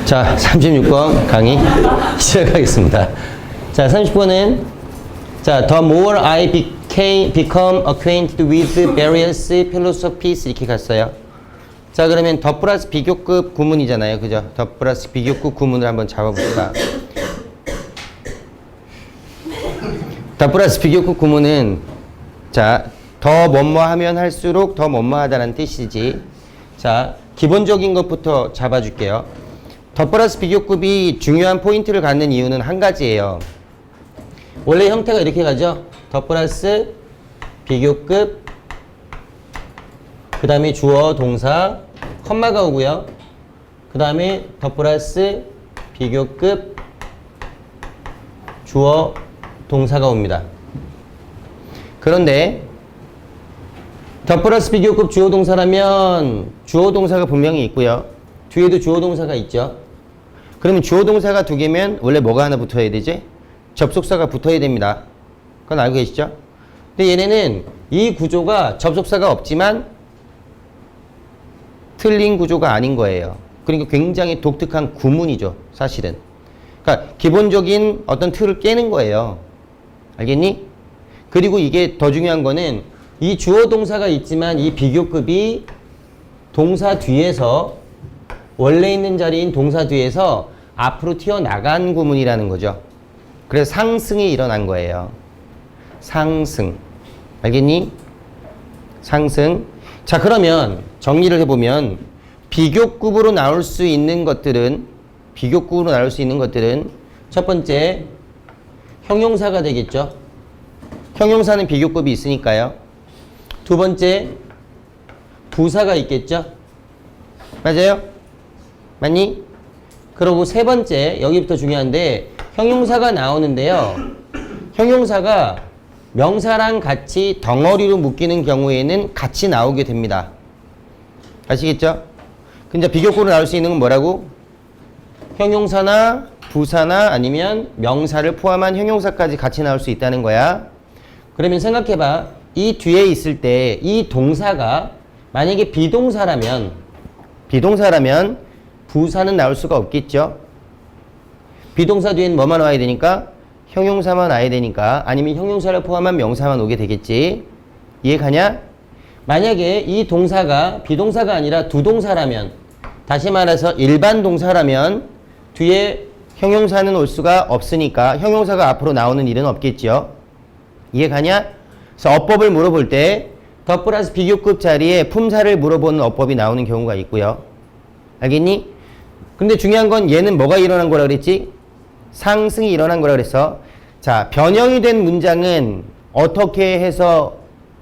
자, 36번 강의 시작하겠습니다. 자, 30번은 자, the more I become acquainted with various philosophies 이렇게 갔어요. 자, 그러면 더 플러스 비교급 구문이잖아요. 그죠? 더 플러스 비교급 구문을 한번 잡아볼까? 더 플러스 비교급 구문은 자, 더 뭐뭐 하면 할수록 더 뭐뭐 하다는 뜻이지. 자, 기본적인 것부터 잡아줄게요. 더 플러스 비교급이 중요한 포인트를 갖는 이유는 한 가지예요. 원래 형태가 이렇게 가죠. 더 플러스 비교급 그 다음에 주어 동사 컴마가 오고요. 그 다음에 더 플러스 비교급 주어 동사가 옵니다. 그런데 더 플러스 비교급 주어 동사라면 주어 동사가 분명히 있고요. 뒤에도 주어 동사가 있죠. 그러면 주어 동사가 두 개면 원래 뭐가 하나 붙어야 되지? 접속사가 붙어야 됩니다. 그건 알고 계시죠? 근데 얘네는 이 구조가 접속사가 없지만 틀린 구조가 아닌 거예요. 그러니까 굉장히 독특한 구문이죠, 사실은. 그러니까 기본적인 어떤 틀을 깨는 거예요. 알겠니? 그리고 이게 더 중요한 거는 이 주어 동사가 있지만 이 비교급이 동사 뒤에서 원래 있는 자리인 동사 뒤에서 앞으로 튀어나간 구문이라는 거죠. 그래서 상승이 일어난 거예요. 상승. 알겠니? 상승. 자, 그러면 정리를 해보면 비교급으로 나올 수 있는 것들은 첫 번째 형용사가 되겠죠. 형용사는 비교급이 있으니까요. 두 번째 부사가 있겠죠. 맞아요? 맞니? 그리고 세 번째 여기부터 중요한데 형용사가 나오는데요. 형용사가 명사랑 같이 덩어리로 묶이는 경우에는 같이 나오게 됩니다. 아시겠죠? 근데 비교급으로 나올 수 있는 건 뭐라고? 형용사나 부사나 아니면 명사를 포함한 형용사까지 같이 나올 수 있다는 거야. 그러면 생각해봐. 이 뒤에 있을 때 이 동사가 만약에 비동사라면 부사는 나올 수가 없겠죠. 비동사 뒤에는 뭐만 와야 되니까? 형용사만 와야 되니까 아니면 형용사를 포함한 명사만 오게 되겠지. 이해가냐? 만약에 이 동사가 비동사가 아니라 두동사라면, 다시 말해서 일반 동사라면 뒤에 형용사는 올 수가 없으니까 형용사가 앞으로 나오는 일은 없겠죠. 이해가냐? 그래서 어법을 물어볼 때 더 플러스 비교급 자리에 품사를 물어보는 어법이 나오는 경우가 있고요. 알겠니? 근데 중요한 건 얘는 뭐가 일어난 거라 그랬지? 상승이 일어난 거라 그랬어. 자, 변형이 된 문장은 어떻게 해서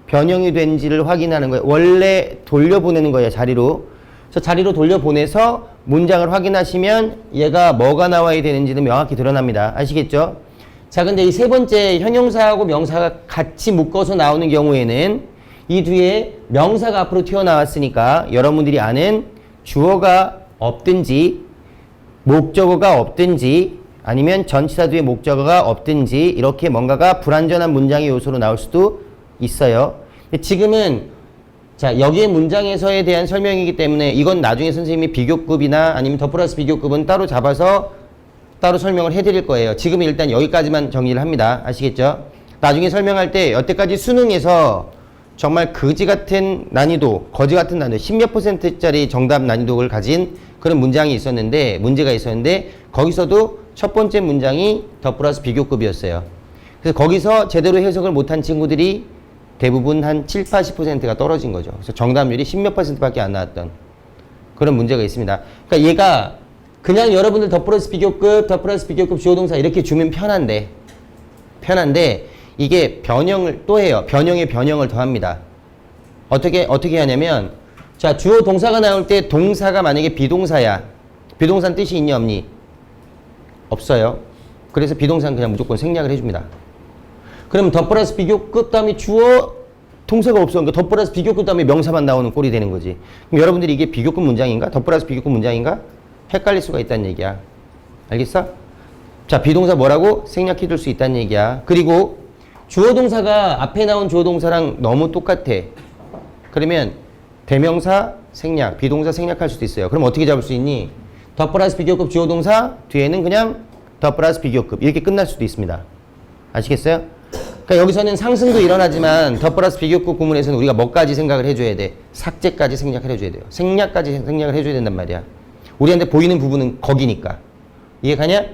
변형이 된지를 확인하는 거예요. 원래 돌려보내는 거예요, 자리로. 그래서 자리로 돌려보내서 문장을 확인하시면 얘가 뭐가 나와야 되는지는 명확히 드러납니다. 아시겠죠? 자, 근데 이 세 번째 형용사하고 명사가 같이 묶어서 나오는 경우에는 이 뒤에 명사가 앞으로 튀어나왔으니까 여러분들이 아는 주어가 없든지 목적어가 없든지 아니면 전치사 뒤에 목적어가 없든지 이렇게 뭔가가 불완전한 문장의 요소로 나올 수도 있어요. 지금은 자, 여기에 문장에서에 대한 설명이기 때문에 이건 나중에 선생님이 비교급이나 아니면 더 플러스 비교급은 따로 잡아서 따로 설명을 해드릴 거예요. 지금은 일단 여기까지만 정리를 합니다. 아시겠죠? 나중에 설명할 때 여태까지 수능에서 정말 거지 같은 난이도 10몇 %짜리 정답 난이도를 가진 그런 문제가 있었는데 거기서도 첫 번째 문장이 더 플러스 비교급이었어요. 그래서 거기서 제대로 해석을 못한 친구들이 대부분 한 7, 80%가 떨어진 거죠. 그래서 정답률이 10몇 %밖에 안 나왔던 그런 문제가 있습니다. 그러니까 얘가 그냥 여러분들 더 플러스 비교급 주어동사 이렇게 주면 편한데 이게 변형을 또 해요. 변형에 변형을 더합니다. 어떻게 하냐면 자, 주어 동사가 나올 때 동사가 만약에 비동사야. 비동사는 뜻이 있니 없니? 없어요. 그래서 비동사는 그냥 무조건 생략을 해줍니다. 그럼 더 플러스 비교급 다음에 주어 동사가 없어. 그러니까 더 플러스 비교급 다음에 명사만 나오는 꼴이 되는 거지. 그럼 여러분들이 이게 비교급 문장인가? 더 플러스 비교급 문장인가? 헷갈릴 수가 있다는 얘기야. 알겠어? 자, 비동사 뭐라고? 생략해둘 수 있다는 얘기야. 그리고 주어 동사가 앞에 나온 주어 동사랑 너무 똑같아. 그러면 대명사 생략, 비동사 생략할 수도 있어요. 그럼 어떻게 잡을 수 있니? 더 플러스 비교급 주어 동사 뒤에는 그냥 더 플러스 비교급 이렇게 끝날 수도 있습니다. 아시겠어요? 그러니까 여기서는 상승도 일어나지만 더 플러스 비교급 구문에서는 우리가 뭐까지 생각을 해줘야 돼? 삭제까지 생략을 해줘야 돼요. 생략까지 생략을 해줘야 된단 말이야. 우리한테 보이는 부분은 거기니까. 이해가냐?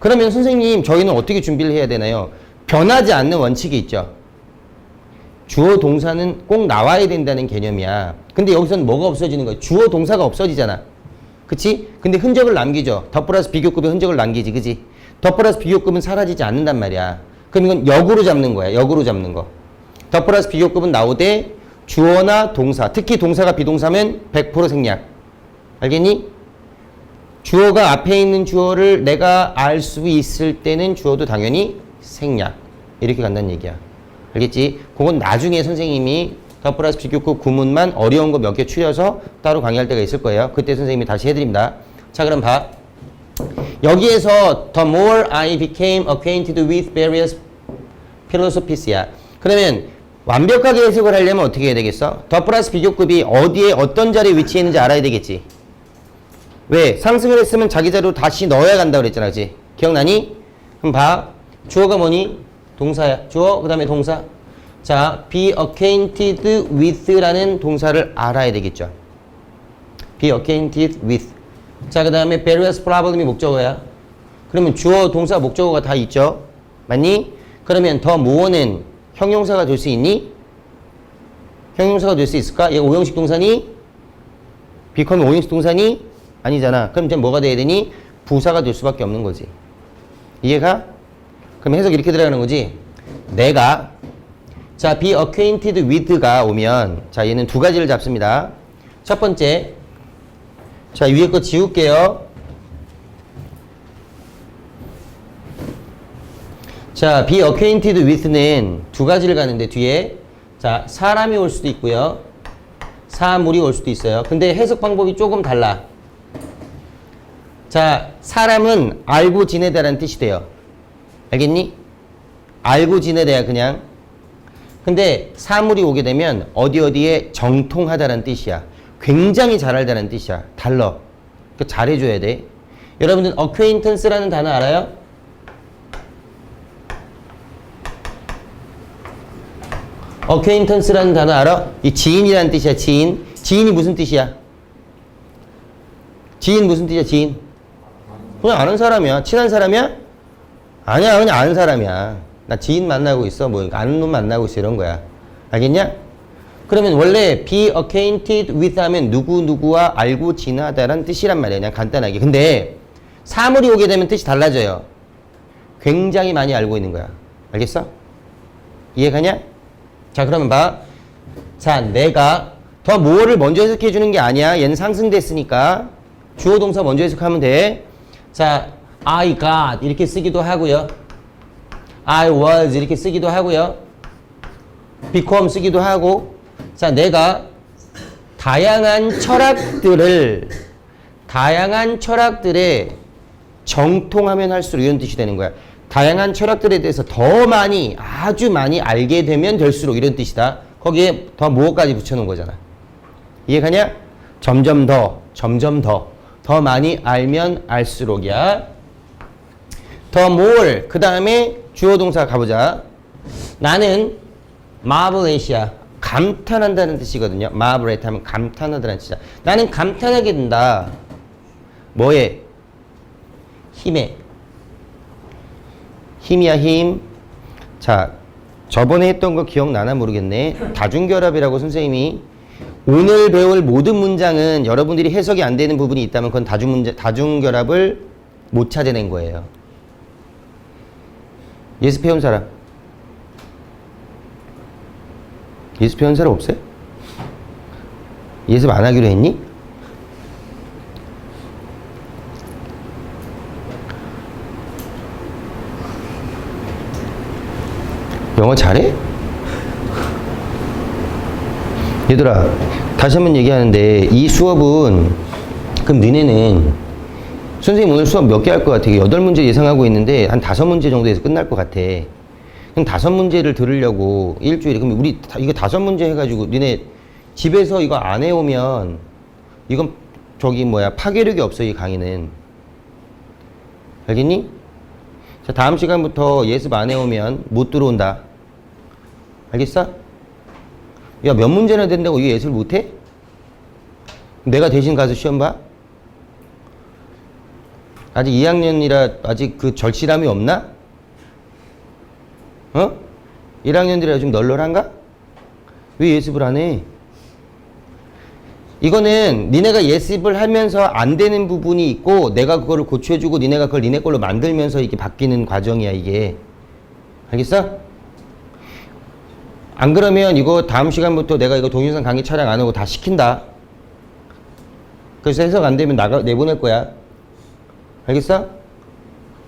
그러면 선생님 저희는 어떻게 준비를 해야 되나요? 변하지 않는 원칙이 있죠. 주어 동사는 꼭 나와야 된다는 개념이야. 근데 여기서는 뭐가 없어지는 거야? 주어 동사가 없어지잖아. 그치? 근데 흔적을 남기죠. 더 플러스 비교급의 흔적을 남기지. 그치? 더 플러스 비교급은 사라지지 않는단 말이야. 그럼 이건 역으로 잡는 거야. 역으로 잡는 거. 더 플러스 비교급은 나오되 주어나 동사, 특히 동사가 비동사면 100% 생략. 알겠니? 주어가 앞에 있는 주어를 내가 알 수 있을 때는 주어도 당연히 생략. 이렇게 간다는 얘기야. 알겠지? 그건 나중에 선생님이 더 플러스 비교급 구문만 어려운 거 몇 개 추려서 따로 강의할 때가 있을 거예요. 그때 선생님이 다시 해드립니다. 자, 그럼 봐. 여기에서 the more I became acquainted with various philosophies야. 그러면 완벽하게 해석을 하려면 어떻게 해야 되겠어? 더 플러스 비교급이 어디에 어떤 자리에 위치해 있는지 알아야 되겠지. 왜? 상승을 했으면 자기 자리로 다시 넣어야 간다고 그랬잖아. 그치? 기억나니? 그럼 봐. 주어가 뭐니? 동사야. 주어, 그 다음에 동사. 자, be acquainted with라는 동사를 알아야 되겠죠. be acquainted with. 자, 그 다음에 various problem이 목적어야. 그러면 주어, 동사, 목적어가 다 있죠. 맞니? 그러면 더 more는 형용사가 될 수 있니? 형용사가 될 수 있을까? 얘가 5형식 동사니? become 5형식 동사니? 아니잖아. 그럼 이제 뭐가 돼야 되니? 부사가 될 수밖에 없는 거지. 이해가? 그럼 해석이 이렇게 들어가는 거지. 내가 자, be acquainted with가 오면 자, 얘는 두 가지를 잡습니다. 첫 번째, 자, 위에 거 지울게요. 자, be acquainted with는 두 가지를 가는데 뒤에 자, 사람이 올 수도 있고요. 사물이 올 수도 있어요. 근데 해석 방법이 조금 달라. 자, 사람은 알고 지내다라는 뜻이 돼요. 알겠니? 알고 지내다야 그냥. 근데 사물이 오게 되면 어디에 정통하다라는 뜻이야. 굉장히 잘 알다라는 뜻이야. 달러. 그 잘해줘야 돼. 여러분들 acquaintance라는 단어 알아요? acquaintance라는 단어 알아? 이 지인이라는 뜻이야. 지인. 지인이 무슨 뜻이야? 지인 무슨 뜻이야? 지인. 그냥 아는 사람이야. 친한 사람이야? 아니야. 그냥 아는 사람이야. 나 지인 만나고 있어. 뭐 아는 놈 만나고 있어. 이런 거야. 알겠냐? 그러면 원래 be acquainted with 하면 누구누구와 알고 지나다라는 뜻이란 말이야. 그냥 간단하게. 근데 사물이 오게 되면 뜻이 달라져요. 굉장히 많이 알고 있는 거야. 알겠어? 이해가냐? 자, 그러면 봐. 자, 내가 더 뭐를 먼저 해석해 주는 게 아니야. 얘는 상승됐으니까 주어 동사 먼저 해석하면 돼. 자, I got 이렇게 쓰기도 하고요. I was 이렇게 쓰기도 하고요. become 쓰기도 하고. 자, 내가 다양한 철학들에 정통하면 할수록 이런 뜻이 되는 거야. 다양한 철학들에 대해서 더 많이, 아주 많이 알게 되면 될수록 이런 뜻이다. 거기에 더 뭐까지 붙여놓은 거잖아. 이해가냐? 점점 더 많이 알면 알수록이야. 더 more, 그 다음에 주어 동사 가보자. 나는 marvelous야. 감탄한다는 뜻이거든요. marvelous 하면 감탄하다는 뜻이야. 나는 감탄하게 된다. 뭐에? 힘에. 힘이야, 힘. 자, 저번에 했던 거 기억나나 모르겠네. 다중결합이라고 선생님이 오늘 배울 모든 문장은 여러분들이 해석이 안 되는 부분이 있다면 그건 다중결합을 못 찾아낸 거예요. 예습해온 사람? 예습해온 사람 없어요? 예습 안 하기로 했니? 영어 잘해? 얘들아, 다시 한번 얘기하는데 이 수업은 그럼 너네는 선생님 오늘 수업 몇 개 할 것 같아? 8문제 예상하고 있는데 한 5문제 정도에서 끝날 것 같아. 그럼 5문제를 들으려고 일주일에 그럼 우리 이거 5문제 해가지고 너네 집에서 이거 안 해오면 이건 파괴력이 없어, 이 강의는. 알겠니? 자, 다음 시간부터 예습 안 해오면 못 들어온다. 알겠어? 야, 몇 문제나 된다고 이거 예습을 못 해? 내가 대신 가서 시험 봐? 아직 2학년이라 아직 그 절실함이 없나? 어? 1학년들이라 좀 널널한가? 왜 예습을 안 해? 이거는 니네가 예습을 하면서 안 되는 부분이 있고 내가 그거를 고쳐주고 니네가 그걸 니네 걸로 만들면서 이게 바뀌는 과정이야, 이게. 알겠어? 안 그러면 이거 다음 시간부터 내가 이거 동영상 강의 촬영 안 하고 다 시킨다. 그래서 해석 안 되면 내보낼 거야. 알겠어?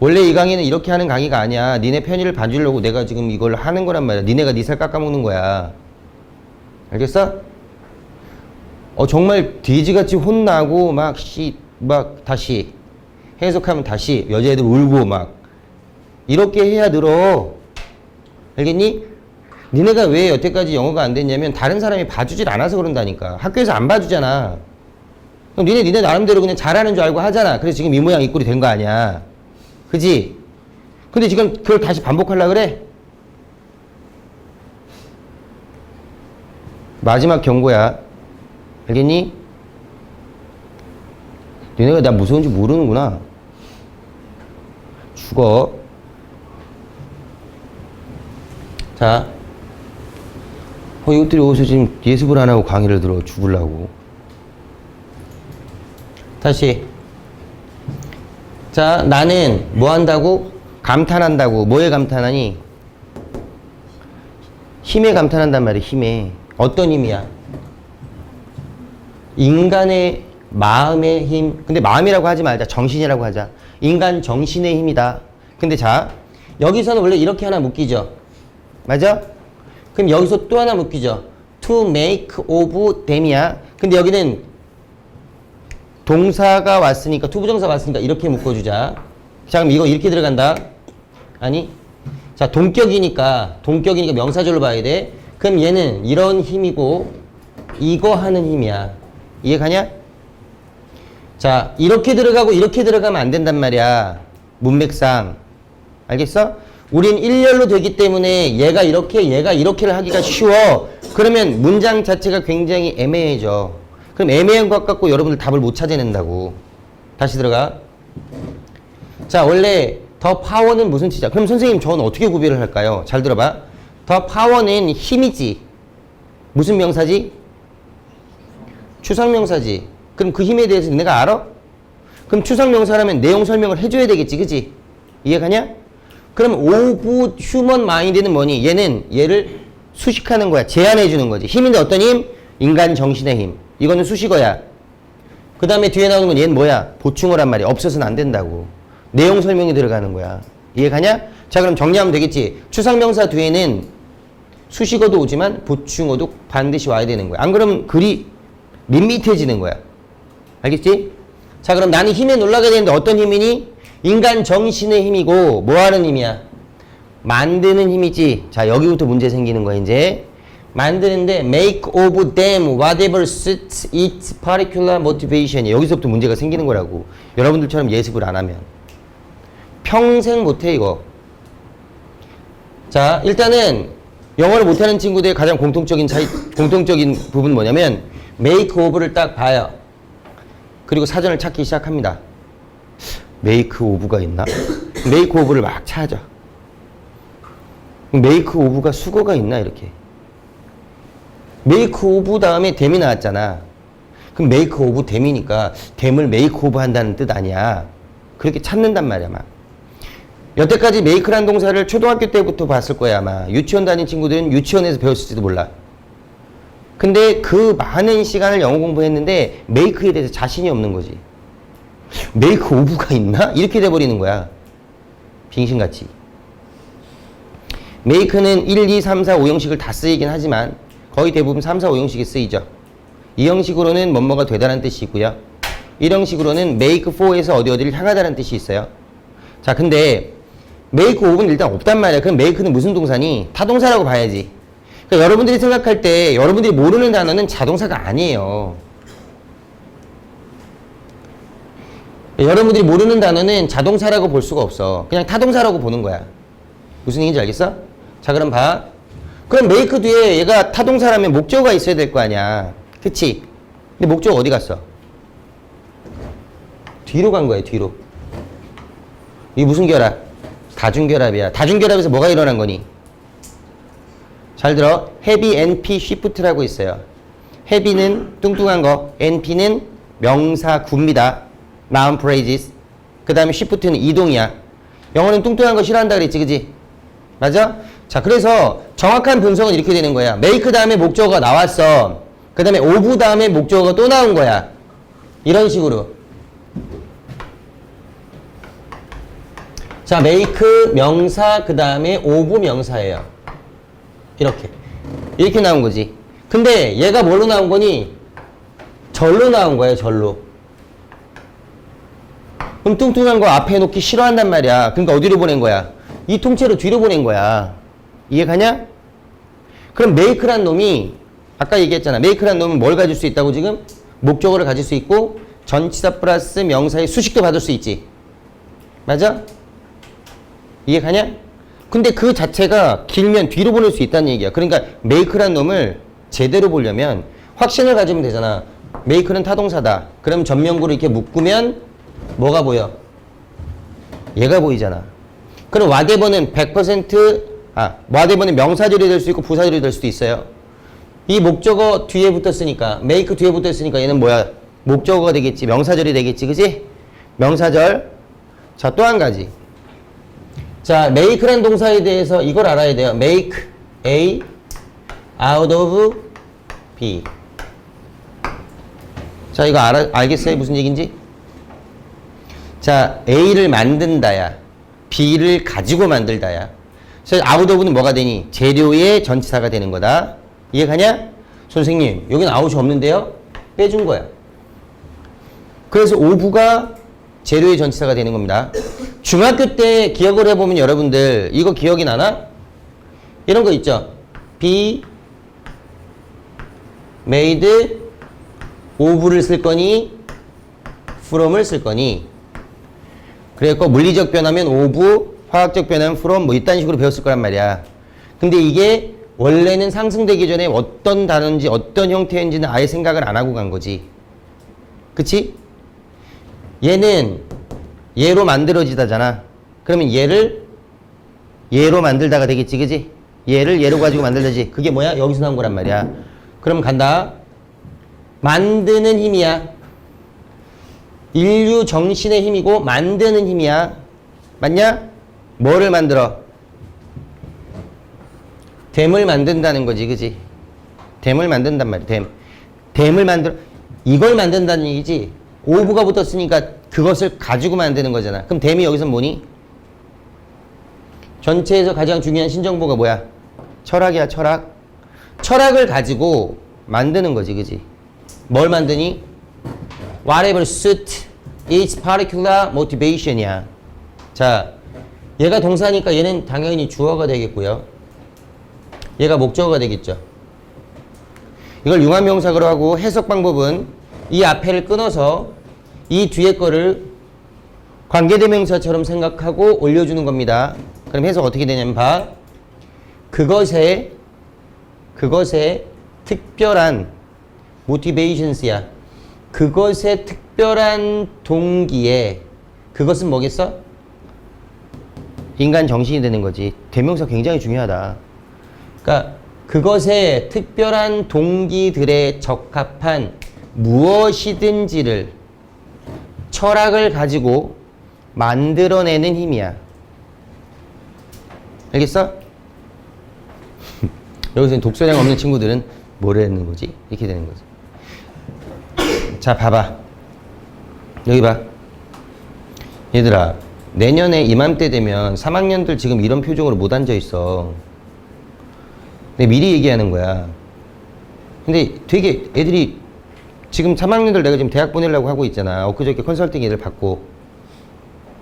원래 이 강의는 이렇게 하는 강의가 아니야. 니네 편의를 봐주려고 내가 지금 이걸 하는 거란 말이야. 니네가 니 살 깎아먹는 거야. 알겠어? 정말 돼지같이 혼나고 막 다시 해석하면 다시 여자애들 울고 막 이렇게 해야 늘어. 알겠니? 니네가 왜 여태까지 영어가 안 됐냐면 다른 사람이 봐주질 않아서 그런다니까. 학교에서 안 봐주잖아. 그럼 니네 나름대로 그냥 잘하는 줄 알고 하잖아. 그래서 지금 이 모양 이 꼴이 된 거 아니야. 그지? 근데 지금 그걸 다시 반복하려고 그래? 마지막 경고야. 알겠니? 너네가 나 무서운지 모르는구나. 죽어. 자, 이것들이 어디서 지금 예습을 안 하고 강의를 들어 죽으려고. 다시. 자, 나는 뭐 한다고? 감탄한다고. 뭐에 감탄하니? 힘에 감탄한단 말이야, 힘에. 어떤 힘이야? 인간의 마음의 힘. 근데 마음이라고 하지 말자. 정신이라고 하자. 인간 정신의 힘이다. 근데 자, 여기서는 원래 이렇게 하나 묶이죠. 맞아? 그럼 여기서 또 하나 묶이죠. To make of them이야. 근데 여기는 동사가 왔으니까, 투부정사 왔으니까 이렇게 묶어주자. 자, 그럼 이거 이렇게 들어간다. 아니? 자, 동격이니까 명사절로 봐야 돼. 그럼 얘는 이런 힘이고, 이거 하는 힘이야. 이해가냐? 자, 이렇게 들어가고 이렇게 들어가면 안 된단 말이야. 문맥상. 알겠어? 우린 일렬로 되기 때문에 얘가 이렇게를 하기가 쉬워. 그러면 문장 자체가 굉장히 애매해져. 그럼 애매한 것 갖고 여러분들 답을 못 찾아낸다고. 다시 들어가. 자, 원래 더 파워는 무슨 뜻이야? 그럼 선생님 저는 어떻게 구별을 할까요? 잘 들어봐. 더 파워는 힘이지. 무슨 명사지? 추상명사지. 그럼 그 힘에 대해서 내가 알아? 그럼 추상명사라면 내용 설명을 해줘야 되겠지, 그지? 이해가냐? 그럼 오브 휴먼 마인드는 뭐니? 얘를 수식하는 거야. 제한해주는 거지. 힘인데 어떤 힘? 인간 정신의 힘. 이거는 수식어야. 그 다음에 뒤에 나오는 건 얘는 뭐야? 보충어란 말이야. 없어서는 안 된다고. 내용 설명이 들어가는 거야. 이해가냐? 자, 그럼 정리하면 되겠지. 추상명사 뒤에는 수식어도 오지만 보충어도 반드시 와야 되는 거야. 안 그러면 글이 밋밋해지는 거야. 알겠지? 자, 그럼 나는 힘에 놀라게 되는데 어떤 힘이니? 인간 정신의 힘이고 뭐 하는 힘이야? 만드는 힘이지. 자, 여기부터 문제 생기는 거야, 이제. 만드는데 make of them whatever suits its particular motivation. 여기서부터 문제가 생기는 거라고. 여러분들처럼 예습을 안 하면. 평생 못해, 이거. 자, 일단은 영어를 못하는 친구들의 가장 공통적인 부분은 뭐냐면 make of를 딱 봐요. 그리고 사전을 찾기 시작합니다. make of가 있나? make of를 막 찾아. make of가 수거가 있나? 이렇게. make of 다음에 them이 나왔잖아. 그럼 make of them이니까 them을 make of 한다는 뜻 아니야. 그렇게 찾는단 말이야, 막. 여태까지 make라는 동사를 초등학교 때부터 봤을 거야, 아마. 유치원 다닌 친구들은 유치원에서 배웠을지도 몰라. 근데 그 많은 시간을 영어 공부했는데 make에 대해서 자신이 없는 거지. make of가 있나? 이렇게 돼버리는 거야. 빙신같이. make는 1, 2, 3, 4, 5형식을 다 쓰이긴 하지만 거의 대부분 3, 4, 5형식이 쓰이죠. 이 형식으로는 뭐뭐가 되다라는 뜻이 있고요. 1형식으로는 make for에서 어디를 향하다라는 뜻이 있어요. 자, 근데 make of는 일단 없단 말이야. 그럼 make는 무슨 동사니? 타동사라고 봐야지. 그러니까 여러분들이 생각할 때 여러분들이 모르는 단어는 자동사가 아니에요. 여러분들이 모르는 단어는 자동사라고 볼 수가 없어. 그냥 타동사라고 보는 거야. 무슨 얘기인지 알겠어? 자, 그럼 봐. 그럼 make 뒤에 얘가 타동사라면 목적어가 있어야 될 거 아니야. 그치? 근데 목적어 어디 갔어? 뒤로 간 거야, 뒤로. 이게 무슨 결합? 다중결합이야. 다중결합에서 뭐가 일어난 거니? 잘 들어. heavy, NP, shift라고 있어요. heavy는 뚱뚱한 거, NP는 명사 구입니다. noun phrases. 그 다음에 shift는 이동이야. 영어는 뚱뚱한 거 싫어한다 그랬지, 그지? 맞아? 자, 그래서 정확한 분석은 이렇게 되는 거야. make 다음에 목적어가 나왔어. 그 다음에 of 다음에 목적어가 또 나온 거야. 이런 식으로. 자, make 명사 그 다음에 of 명사예요. 이렇게 나온 거지. 근데 얘가 뭘로 나온 거니? 절로 나온 거야, 절로. 그럼 뚱뚱한 거 앞에 놓기 싫어한단 말이야. 그러니까 어디로 보낸 거야? 이 통째로 뒤로 보낸 거야. 이해가냐? 그럼 make란 놈이 아까 얘기했잖아. make란 놈은 뭘 가질 수 있다고 지금? 목적어를 가질 수 있고 전치사 플러스 명사의 수식도 받을 수 있지. 맞아? 이해가냐? 근데 그 자체가 길면 뒤로 보낼 수 있다는 얘기야. 그러니까 make란 놈을 제대로 보려면 확신을 가지면 되잖아. make는 타동사다. 그럼 전면구를 이렇게 묶으면 뭐가 보여? 얘가 보이잖아. 그럼 whatever는 100% whatever는 명사절이 될 수 있고 부사절이 될 수도 있어요. 이 목적어 뒤에 붙었으니까 make 뒤에 붙었으니까 얘는 뭐야? 목적어가 되겠지. 명사절이 되겠지. 그지? 명사절. 자, 또 한 가지. 자, make란 동사에 대해서 이걸 알아야 돼요. make A out of B. 자, 이거 알겠어요? 무슨 얘기인지? 자, A를 만든다야. B를 가지고 만들다야. 그래서 out of는 뭐가 되니? 재료의 전치사가 되는 거다. 이해가냐? 선생님, 여기는 out이 없는데요? 빼준 거야. 그래서 of가 재료의 전치사가 되는 겁니다. 중학교 때 기억을 해보면 여러분들 이거 기억이 나나? 이런 거 있죠? be made of를 쓸 거니 from을 쓸 거니. 그래서 물리적 변화면 of, 화학적 변화면 from 뭐 이딴 식으로 배웠을 거란 말이야. 근데 이게 원래는 상승되기 전에 어떤 단어인지 어떤 형태인지는 아예 생각을 안 하고 간 거지. 그치? 얘는 얘로 만들어지다잖아. 그러면 얘를 얘로 만들다가 되겠지, 그지? 얘를 얘로 가지고 만들다지. 그게 뭐야? 여기서 나온 거란 말이야. 그럼 간다. 만드는 힘이야. 인류 정신의 힘이고 만드는 힘이야. 맞냐? 뭐를 만들어? 댐을 만든다는 거지, 그지? 댐을 만든단 말이야. 댐을 만들어. 이걸 만든다는 얘기지. 오브가 붙었으니까 그것을 가지고 만드는 거잖아. 그럼 댐이 여기서 뭐니? 전체에서 가장 중요한 신정보가 뭐야? 철학이야, 철학. 철학을 가지고 만드는 거지, 그지? 뭘 만드니? Whatever suit its particular motivation이야. 자, 얘가 동사니까 얘는 당연히 주어가 되겠고요. 얘가 목적어가 되겠죠. 이걸 융합명사로 하고 해석 방법은 이 앞에를 끊어서 이 뒤에 거를 관계대명사처럼 생각하고 올려주는 겁니다. 그럼 해석 어떻게 되냐면 봐. 그것의 특별한 motivations야. 그것의 특별한 동기에 그것은 뭐겠어? 인간 정신이 되는 거지. 대명사 굉장히 중요하다. 그러니까 그것의 특별한 동기들에 적합한 무엇이든지를 철학을 가지고 만들어내는 힘이야. 알겠어? 여기서 독서량 없는 친구들은 뭐를 했는 거지? 이렇게 되는 거지. 자, 봐봐. 여기 봐. 얘들아, 내년에 이맘때 되면 3학년들 지금 이런 표정으로 못 앉아있어. 근데 미리 얘기하는 거야. 근데 되게 애들이 지금 3학년들 내가 지금 대학 보내려고 하고 있잖아. 엊그저께 컨설팅 애들 받고.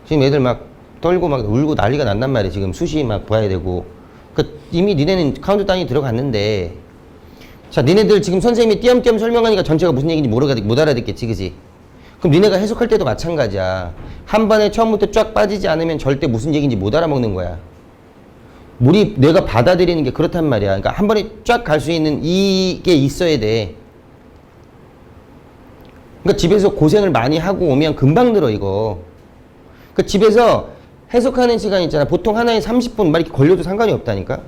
지금 애들 막 떨고 막 울고 난리가 난단 말이야. 지금 수시 막 봐야 되고. 그 이미 니네는 카운트다운이 들어갔는데. 자, 니네들 지금 선생님이 띄엄띄엄 설명하니까 전체가 무슨 얘기인지 못 알아듣겠지, 그지? 그럼 니네가 해석할 때도 마찬가지야. 한 번에 처음부터 쫙 빠지지 않으면 절대 무슨 얘기인지 못 알아먹는 거야. 내가 받아들이는 게 그렇단 말이야. 그러니까 한 번에 쫙 갈 수 있는 이게 있어야 돼. 그러니까 집에서 고생을 많이 하고 오면 금방 늘어, 이거. 그러니까 집에서 해석하는 시간 있잖아. 보통 하나에 30분 막 이렇게 걸려도 상관이 없다니까.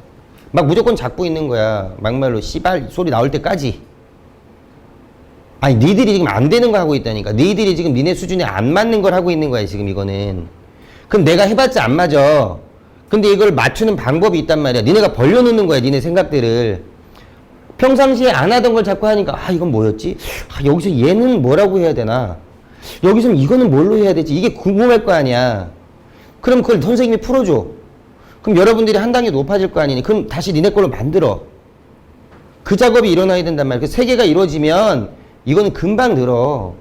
막 무조건 잡고 있는 거야. 막말로 씨발 소리 나올 때까지. 아니, 니들이 지금 안 되는 거 하고 있다니까. 니들이 지금 니네 수준에 안 맞는 걸 하고 있는 거야, 지금 이거는. 그럼 내가 해봤자 안 맞아. 근데 이걸 맞추는 방법이 있단 말이야. 니네가 벌려놓는 거야, 니네 생각들을. 평상시에 안 하던 걸 자꾸 하니까, 아, 이건 뭐였지? 아, 여기서 얘는 뭐라고 해야 되나? 여기서 이거는 뭘로 해야 되지? 이게 궁금할 거 아니야. 그럼 그걸 선생님이 풀어줘. 그럼 여러분들이 한 단계 높아질 거 아니니? 그럼 다시 니네 걸로 만들어. 그 작업이 일어나야 된단 말이야. 그 세 개가 이루어지면 이거는 금방 늘어.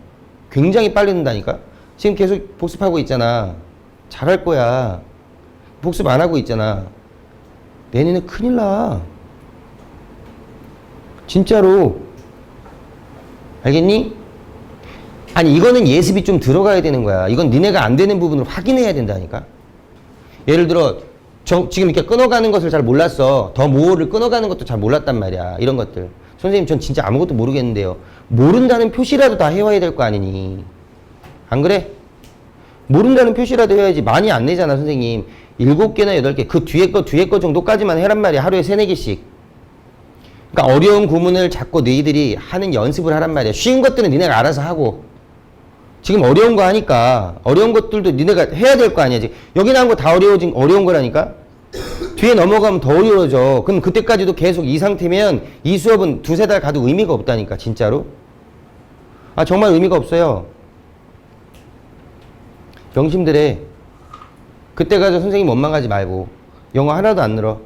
굉장히 빨리 는다니까? 지금 계속 복습하고 있잖아. 잘할 거야. 복습 안 하고 있잖아. 내년에 큰일 나. 진짜로. 알겠니? 아니, 이거는 예습이 좀 들어가야 되는 거야. 이건 니네가 안 되는 부분을 확인해야 된다니까. 예를 들어 지금 이렇게 끊어가는 것을 잘 몰랐어. 더 모어를 끊어가는 것도 잘 몰랐단 말이야. 이런 것들. 선생님, 전 진짜 아무것도 모르겠는데요. 모른다는 표시라도 다 해와야 될 거 아니니. 안 그래? 모른다는 표시라도 해야지. 많이 안 내잖아, 선생님. 7개나 8개. 그 뒤에 거 정도까지만 해란 말이야. 하루에 3, 4개씩. 그러니까 어려운 구문을 자꾸 너희들이 하는 연습을 하란 말이야. 쉬운 것들은 니네가 알아서 하고. 지금 어려운 거 하니까 어려운 것들도 니네가 해야 될 거 아니야. 지금 여기 나온 거 다 어려운 거라니까. 뒤에 넘어가면 더 어려워져. 그럼 그때까지도 계속 이 상태면 이 수업은 2, 3달 가도 의미가 없다니까. 진짜로. 아, 정말 의미가 없어요. 명심들해. 그때 가서 선생님 원망하지 말고. 영어 하나도 안 늘어.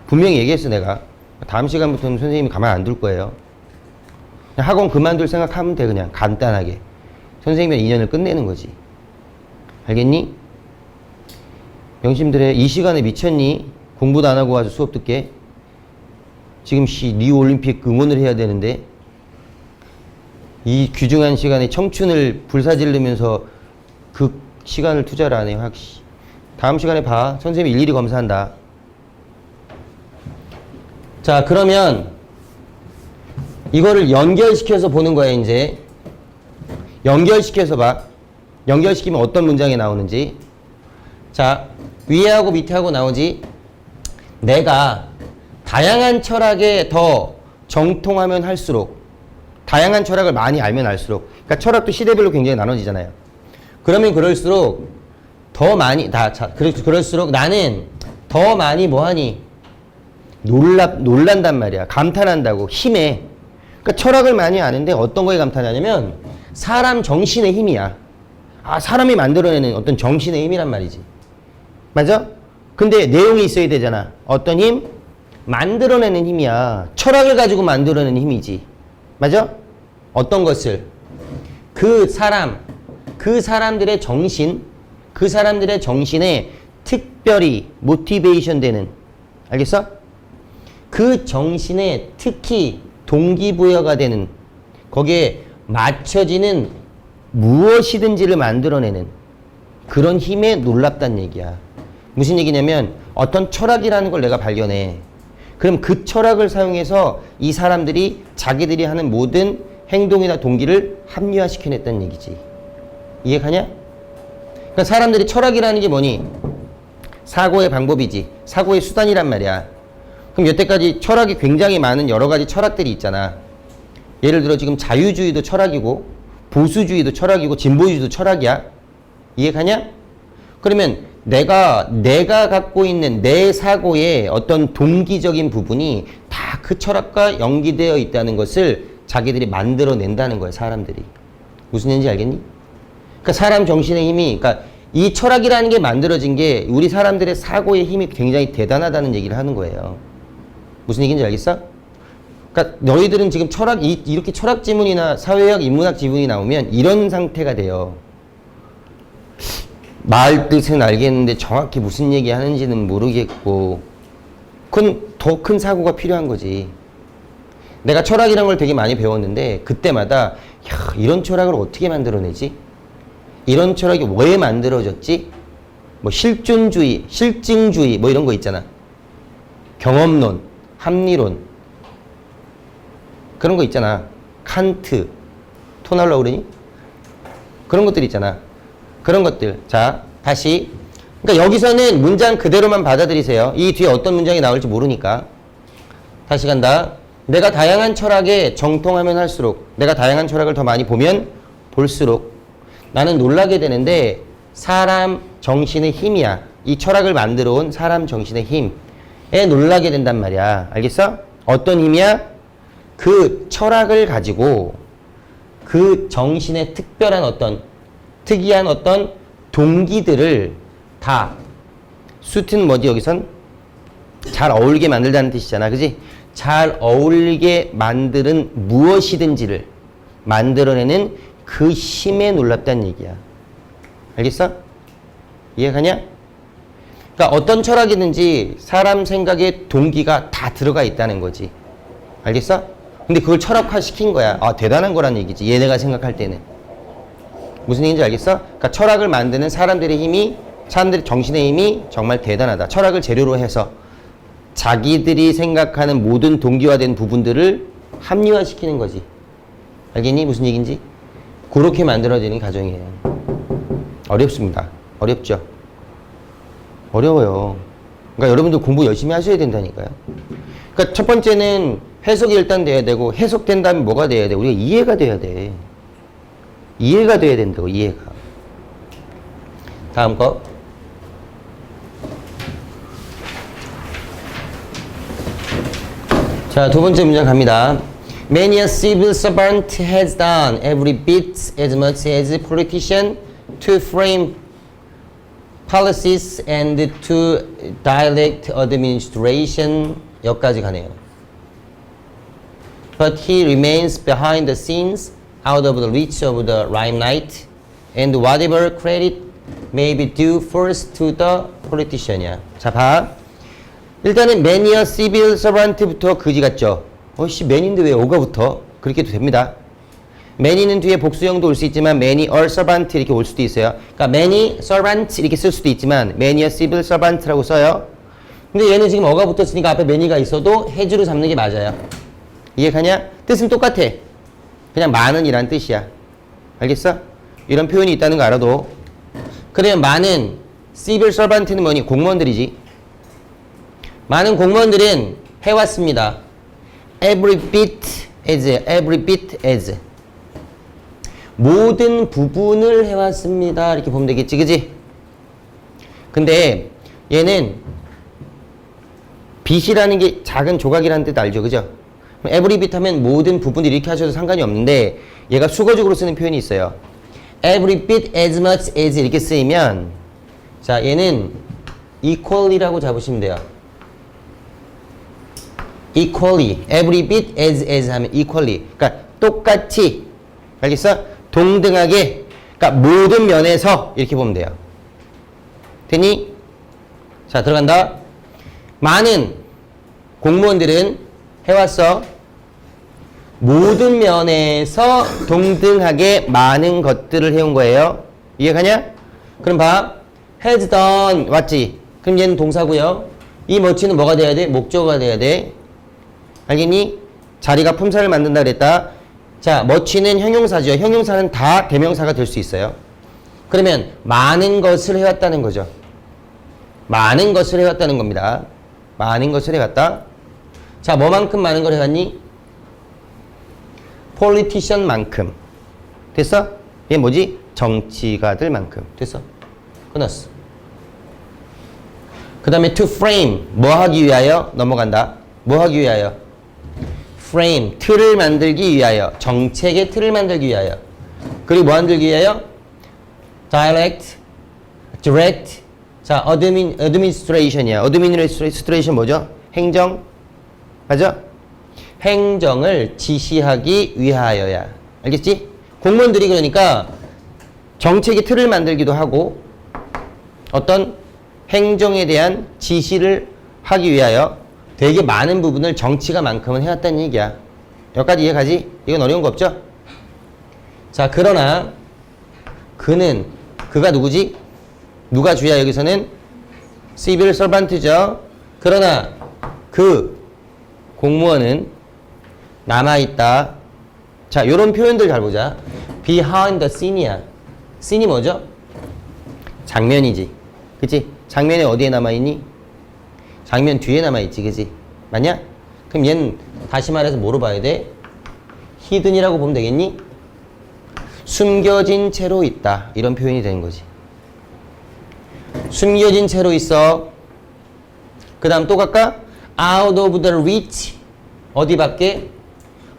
분명히 얘기했어, 내가. 다음 시간부터는 선생님이 가만 안 둘 거예요. 그냥 학원 그만둘 생각하면 돼. 그냥 간단하게 선생님이랑 인연을 끝내는 거지. 알겠니? 명심들해. 이 시간에 미쳤니? 공부도 안 하고 와서 수업 듣게. 지금 리우올림픽 응원을 해야 되는데 이 귀중한 시간에 청춘을 불사지르면서 그 시간을 투자를 안 해요. 다음 시간에 봐. 선생님이 일일이 검사한다. 자, 그러면 이거를 연결시켜서 보는 거야. 이제 연결시켜서 봐. 연결시키면 어떤 문장이 나오는지. 자, 위에하고 밑에하고 나오지. 내가 다양한 철학에 더 정통하면 할수록, 다양한 철학을 많이 알면 알수록, 그러니까 철학도 시대별로 굉장히 나눠지잖아요. 그러면 그럴수록 더 많이 그럴수록 나는 더 많이 뭐하니? 놀란단 말이야. 감탄한다고. 힘에. 그러니까 철학을 많이 아는데 어떤 거에 감탄하냐면 사람 정신의 힘이야. 아, 사람이 만들어내는 어떤 정신의 힘이란 말이지. 맞아? 근데 내용이 있어야 되잖아. 어떤 힘? 만들어내는 힘이야. 철학을 가지고 만들어내는 힘이지. 맞아? 어떤 것을? 그 사람들의 정신, 그 사람들의 정신에 특별히 모티베이션 되는, 알겠어? 그 정신에 특히 동기부여가 되는, 거기에 맞춰지는 무엇이든지를 만들어내는 그런 힘에 놀랍다는 얘기야. 무슨 얘기냐면 어떤 철학이라는 걸 내가 발견해. 그럼 그 철학을 사용해서 이 사람들이 자기들이 하는 모든 행동이나 동기를 합리화시켜냈다는 얘기지. 이해가냐? 그러니까 사람들이 철학이라는 게 뭐니? 사고의 방법이지. 사고의 수단이란 말이야. 그럼 여태까지 철학이 굉장히 많은 여러 가지 철학들이 있잖아. 예를 들어 지금 자유주의도 철학이고 보수주의도 철학이고 진보주의도 철학이야. 이해가냐? 그러면 내가 갖고 있는 내 사고의 어떤 동기적인 부분이 다 그 철학과 연기되어 있다는 것을 자기들이 만들어낸다는 거야, 사람들이. 무슨 얘기인지 알겠니? 그러니까 사람 정신의 힘이, 그러니까 이 철학이라는 게 만들어진 게 우리 사람들의 사고의 힘이 굉장히 대단하다는 얘기를 하는 거예요. 무슨 얘기인지 알겠어? 그러니까 너희들은 지금 이렇게 철학 지문이나 사회학, 인문학 지문이 나오면 이런 상태가 돼요. 말 뜻은 알겠는데 정확히 무슨 얘기 하는지는 모르겠고, 그건 더 큰 사고가 필요한 거지. 내가 철학이라는 걸 되게 많이 배웠는데 그때마다 야, 이런 철학을 어떻게 만들어내지? 이런 철학이 왜 만들어졌지? 뭐 실존주의, 실증주의 뭐 이런 거 있잖아. 경험론, 합리론 그런 거 있잖아. 칸트 토 나오려고 그러니? 그런 것들 있잖아. 그런 것들. 자, 다시. 그러니까 여기서는 문장 그대로만 받아들이세요. 이 뒤에 어떤 문장이 나올지 모르니까. 다시 간다. 내가 다양한 철학에 정통하면 할수록, 내가 다양한 철학을 더 많이 보면 볼수록 나는 놀라게 되는데 사람 정신의 힘이야. 이 철학을 만들어 온 사람 정신의 힘에 놀라게 된단 말이야. 알겠어? 어떤 힘이야? 그 철학을 가지고 그 정신의 특별한 어떤 특이한 어떤 동기들을 다 수트는 뭐지 여기선? 잘 어울리게 만들다는 뜻이잖아. 그지? 잘 어울리게 만드는 무엇이든지를 만들어내는 그 힘에 놀랍다는 얘기야. 알겠어? 이해가냐? 그러니까 어떤 철학이든지 사람 생각에 동기가 다 들어가 있다는 거지. 알겠어? 근데 그걸 철학화 시킨 거야. 아, 대단한 거란 얘기지. 얘네가 생각할 때는. 무슨 얘기인지 알겠어? 그러니까 철학을 만드는 사람들의 힘이, 사람들의 정신의 힘이 정말 대단하다. 철학을 재료로 해서 자기들이 생각하는 모든 동기화된 부분들을 합리화시키는 거지. 알겠니? 무슨 얘기인지? 그렇게 만들어지는 과정이에요. 어렵습니다. 어렵죠? 어려워요. 그러니까 여러분들 공부 열심히 하셔야 된다니까요. 그러니까 첫 번째는 해석이 일단 돼야 되고, 해석된다면 뭐가 돼야 돼? 우리가 이해가 돼야 돼. 이해가 돼야 된다고, 이해가. 다음 거. 자, 두 번째 문장 갑니다. Many a civil servant has done every bit as much as a politician to frame policies and to direct administration. 여기까지 가네요. But he remains behind the scenes, out of the reach of the limelight, and whatever credit may be due first to the politician이야. 자, 봐. 일단은 many a civil servant부터 그지 같죠? 어이씨, man인데 왜 어가 붙어? 그렇게 해도 됩니다. many는 뒤에 복수형도 올 수 있지만 many a servant 이렇게 올 수도 있어요. 그러니까 many servants 이렇게 쓸 수도 있지만 many a civil servant라고 써요. 근데 얘는 지금 어가 붙었으니까 앞에 many가 있어도 해주로 잡는 게 맞아요. 이해가냐? 뜻은 똑같아. 그냥 많은이란 뜻이야. 알겠어? 이런 표현이 있다는 거 알아도. 그러면 많은 civil servant는 뭐니? 공무원들이지. 많은 공무원들은 해왔습니다. Every bit as. 모든 부분을 해왔습니다. 이렇게 보면 되겠지, 그지? 근데 얘는 bit이라는 게 작은 조각이라는 뜻 알죠, 그죠? every bit 하면 모든 부분을 이렇게 하셔도 상관이 없는데 얘가 수거적으로 쓰는 표현이 있어요. Every bit as much as 이렇게 쓰이면 자, 얘는 equally라고 잡으시면 돼요. equally, every bit as 하면 equally. 그러니까 똑같이, 알겠어? 동등하게, 그러니까 모든 면에서 이렇게 보면 돼요. 되니? 자, 들어간다. 많은 공무원들은 해왔어. 모든 면에서 동등하게 많은 것들을 해온 거예요. 이해가냐? 그럼 봐. has done, 맞지? 그럼 얘는 동사고요. 이 머치는 뭐가 돼야 돼? 목적어가 돼야 돼. 알겠니? 자리가 품사를 만든다 그랬다. 자, 머치는 형용사죠. 형용사는 다 대명사가 될 수 있어요. 그러면 많은 것을 해왔다는 거죠. 많은 것을 해왔다는 겁니다. 많은 것을 해왔다. 자, 뭐만큼 많은 걸 해왔니? politician만큼. 됐어? 얘 뭐지? 정치가들만큼. 됐어? 끝났어. 그 다음에 to frame. 뭐 하기 위하여? 넘어간다. 뭐 하기 위하여? frame. 틀을 만들기 위하여. 정책의 틀을 만들기 위하여. 그리고 뭐 만들기 위하여? direct. 자, administration이야. administration 뭐죠? 행정. 맞아? 행정을 지시하기 위하여야. 알겠지? 공무원들이 그러니까 정책의 틀을 만들기도 하고 어떤 행정에 대한 지시를 하기 위하여 되게 많은 부분을 정치가만큼은 해왔다는 얘기야. 여기까지 이해가지? 이건 어려운 거 없죠? 자, 그러나 그는, 그가 누구지? 누가 주야 여기서는? civil servant죠. 그러나 그 공무원은 남아있다. 자, 요런 표현들 잘 보자. behind the scene이야. scene이 뭐죠? 장면이지. 그치? 장면이 어디에 남아있니? 장면 뒤에 남아있지. 그치? 맞냐? 그럼 얘는 다시 말해서 뭐로 봐야 돼? hidden이라고 보면 되겠니? 숨겨진 채로 있다. 이런 표현이 되는 거지. 숨겨진 채로 있어. 그 다음 또 갈까? out of the reach. 어디 밖에?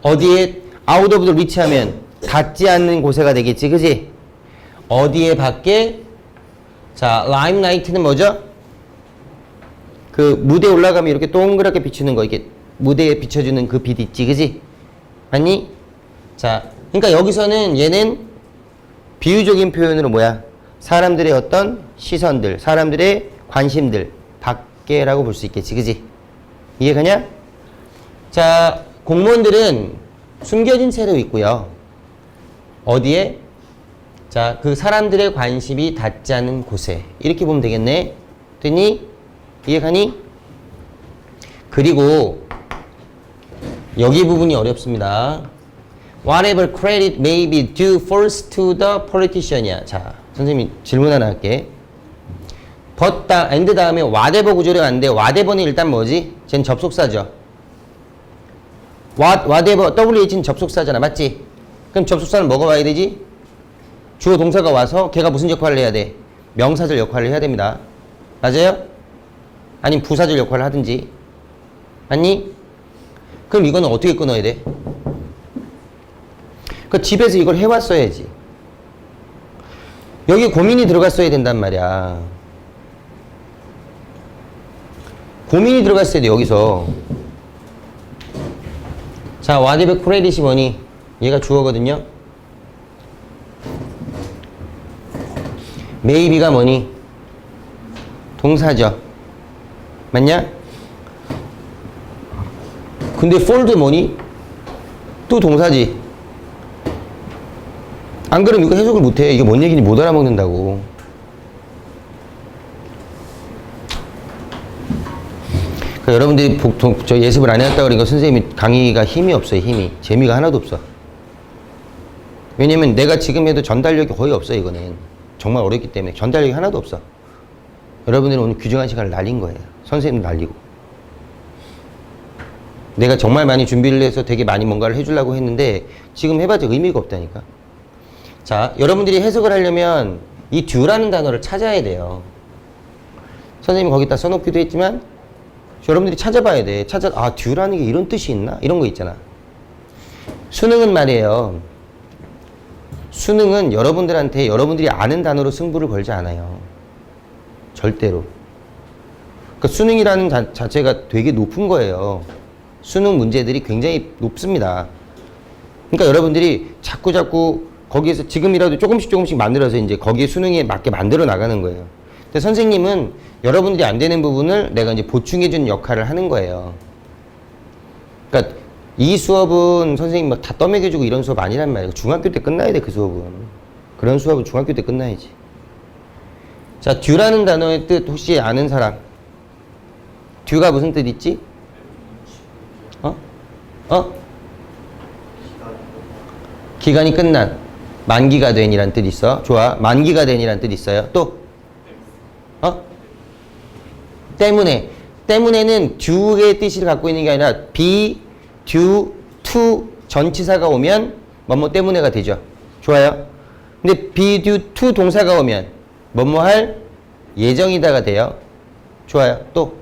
어디에? out of the reach 하면 닿지 않는 곳에가 되겠지. 그지? 어디에 밖에? 자, limelight는 뭐죠? 그 무대에 올라가면 이렇게 동그랗게 비추는 거. 이렇게 무대에 비춰주는 그 빛 있지. 그지? 아니? 자, 그러니까 여기서는 얘는 비유적인 표현으로 뭐야? 사람들의 어떤 시선들, 사람들의 관심들 밖에라고 볼 수 있겠지. 그지? 이해가냐? 자, 공무원들은 숨겨진 채로 있고요. 어디에? 자, 그 사람들의 관심이 닿지 않는 곳에. 이렇게 보면 되겠네. 됐니? 이해가니? 그리고 여기 부분이 어렵습니다. Whatever credit may be due first to the politician이야. 자, 선생님이 질문 하나 할게. but and 다음에 whatever 구조로 갔는데 whatever는 일단 뭐지? 쟤는 접속사죠. whatever, WH는 접속사잖아. 맞지? 그럼 접속사는 뭐가 와야 되지? 주어 동사가 와서 걔가 무슨 역할을 해야 돼? 명사절 역할을 해야 됩니다. 맞아요? 아니면 부사절 역할을 하든지. 맞니? 그럼 이거는 어떻게 끊어야 돼? 그 집에서 이걸 해왔어야지. 여기 고민이 들어갔어야 된단 말이야. 고민이 들어갔어야 돼, 여기서. 자, whatever credit이 뭐니? 얘가 주어거든요. maybe가 뭐니? 동사죠. 맞냐? 근데 for도 뭐니? 또 동사지. 안 그러면 이거 해석을 못해. 이게 뭔 얘기인지 못 알아먹는다고. 그러니까 여러분들이 보통 저 예습을 안 해왔다고 그러니까 선생님이 강의가 힘이 없어요. 힘이. 재미가 하나도 없어. 왜냐면 내가 지금 해도 전달력이 거의 없어. 이거는 정말 어렵기 때문에 전달력이 하나도 없어. 여러분들은 오늘 규정한 시간을 날린 거예요. 선생님 날리고. 내가 정말 많이 준비를 해서 되게 많이 뭔가를 해주려고 했는데 지금 해봤자 의미가 없다니까. 자, 여러분들이 해석을 하려면 이 due라는 단어를 찾아야 돼요. 선생님이 거기다 써놓기도 했지만 여러분들이 찾아봐야 돼. 아, due라는 게 이런 뜻이 있나? 이런 거 있잖아. 수능은 말이에요. 수능은 여러분들한테 여러분들이 아는 단어로 승부를 걸지 않아요. 절대로. 그러니까 수능이라는 자체가 되게 높은 거예요. 수능 문제들이 굉장히 높습니다. 그러니까 여러분들이 자꾸 거기에서 지금이라도 조금씩 만들어서 이제 거기에 수능에 맞게 만들어 나가는 거예요. 근데 선생님은 여러분들이 안 되는 부분을 내가 이제 보충해주는 역할을 하는 거예요. 그러니까 이 수업은 선생님 막 다 떠먹여주고 이런 수업 아니란 말이에요. 중학교 때 끝나야 돼, 그 수업은. 그런 수업은 중학교 때 끝나야지. 자, due라는 단어의 뜻 혹시 아는 사람? due가 무슨 뜻 있지? 기간이 끝난. 만기가 된이란 뜻 있어. 좋아. 만기가 된이란 뜻 있어요. 또? 때문에. 때문에는 due의 뜻을 갖고 있는 게 아니라 be, due, to 전치사가 오면 뭐뭐 때문에가 되죠. 좋아요. 근데 be, due, to 동사가 오면 뭐뭐 할 예정이다가 돼요. 좋아요. 또?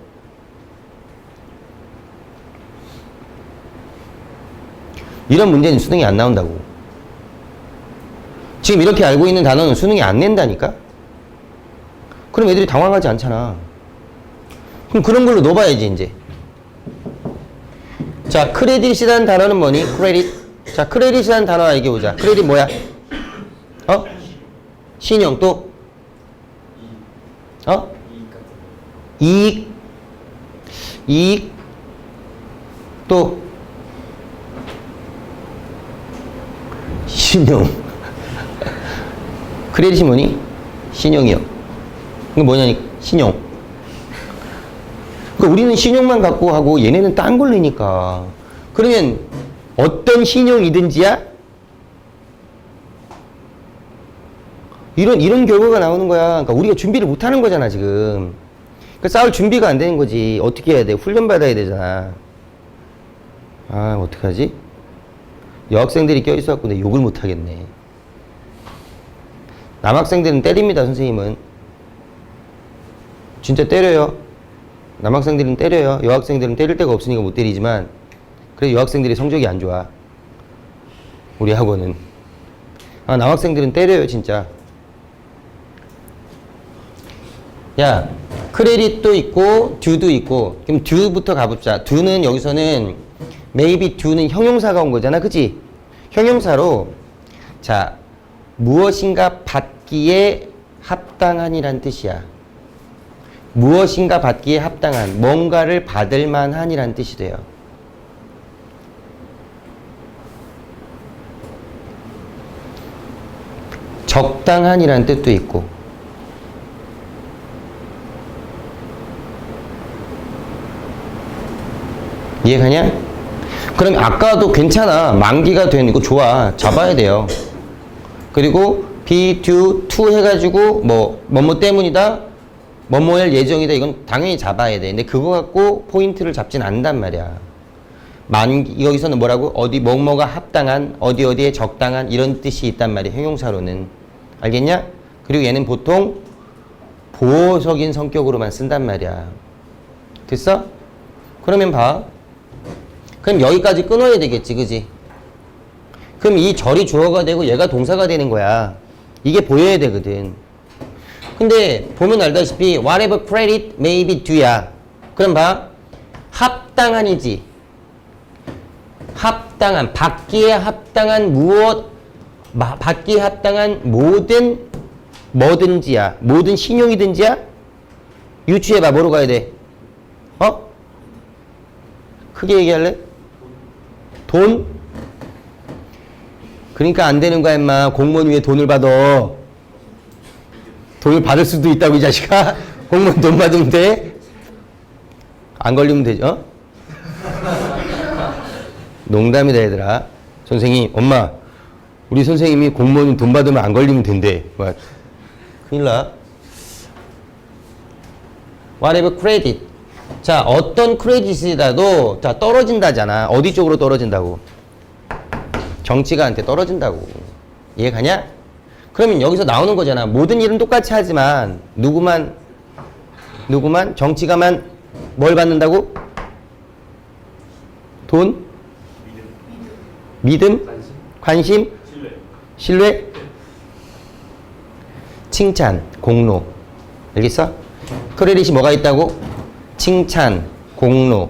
이런 문제는 수능이 안 나온다고. 지금 이렇게 알고 있는 단어는 수능이 안 낸다니까? 그럼 애들이 당황하지 않잖아. 그럼 그런 걸로 넣어봐야지, 이제. 자, 크레딧이라는 단어는 뭐니? 크레딧. 자, 크레딧이라는 단어 얘기해보자. 크레딧 뭐야? 신용 또? 이익. 이익. 또? 신용. 크레딧이 뭐니? 신용이요. 이거 뭐냐니? 신용. 그러니까 우리는 신용만 갖고 하고 얘네는 딴 걸리니까. 그러면 어떤 신용이든지야? 이런 결과가 나오는 거야. 그러니까 우리가 준비를 못 하는 거잖아, 지금. 그러니까 싸울 준비가 안 되는 거지. 어떻게 해야 돼? 훈련 받아야 되잖아. 아, 어떡하지? 여학생들이 껴있어갖고 내 욕을 못 하겠네. 남학생들은 때립니다, 선생님은. 진짜 때려요. 남학생들은 때려요. 여학생들은 때릴 데가 없으니까 못 때리지만, 그래도 여학생들이 성적이 안 좋아. 우리 학원은. 아, 남학생들은 때려요, 진짜. 야, 크레딧도 있고, do도 있고. 그럼 do부터 가봅시다. do는 여기서는, maybe do는 형용사가 온 거잖아, 그치? 형용사로, 자, 무엇인가 받기에 합당한이란 뜻이야. 무엇인가 받기에 합당한, 뭔가를 받을 만한이란 뜻이 돼요. 적당한이란 뜻도 있고. 이해가냐? 그럼 아까도 괜찮아. 만기가 된 이거 좋아. 잡아야 돼요. 그리고 be, do, to 해가지고 뭐뭐 때문이다. 뭐뭐할 예정이다. 이건 당연히 잡아야 돼. 근데 그거 갖고 포인트를 잡진 않는단 말이야. 여기서는 뭐라고? 어디 뭐뭐가 합당한, 어디에 적당한 이런 뜻이 있단 말이야. 형용사로는. 알겠냐? 그리고 얘는 보통 보호적인 성격으로만 쓴단 말이야. 됐어? 그러면 봐. 그럼 여기까지 끊어야 되겠지, 그지? 그럼 이 절이 주어가 되고 얘가 동사가 되는 거야. 이게 보여야 되거든. 근데 보면 알다시피 whatever credit may be due야. 그럼 봐. 합당한이지. 합당한, 받기에 합당한 무엇, 받기에 합당한 모든 뭐든지야. 모든 신용이든지야. 유추해봐. 뭐로 가야 돼? 크게 얘기할래? 돈? 그러니까 안 되는 거야, 임마. 공무원 위에 돈을 받아. 돈을 받을 수도 있다고, 이 자식아. 공무원 돈 받으면 돼? 안 걸리면 되죠? 농담이다, 얘들아. 선생님, 엄마, 우리 선생님이 공무원 돈 받으면 안 걸리면 된대. 뭐, 큰일 나. Whatever credit. 자, 어떤 크레딧이라도 자, 떨어진다잖아. 어디 쪽으로 떨어진다고? 정치가한테 떨어진다고. 이해가냐? 그러면 여기서 나오는 거잖아. 모든 일은 똑같이 하지만 누구만 정치가만 뭘 받는다고? 돈? 믿음? 관심? 신뢰? 칭찬, 공로. 알겠어? 크레딧이 뭐가 있다고? 칭찬, 공로.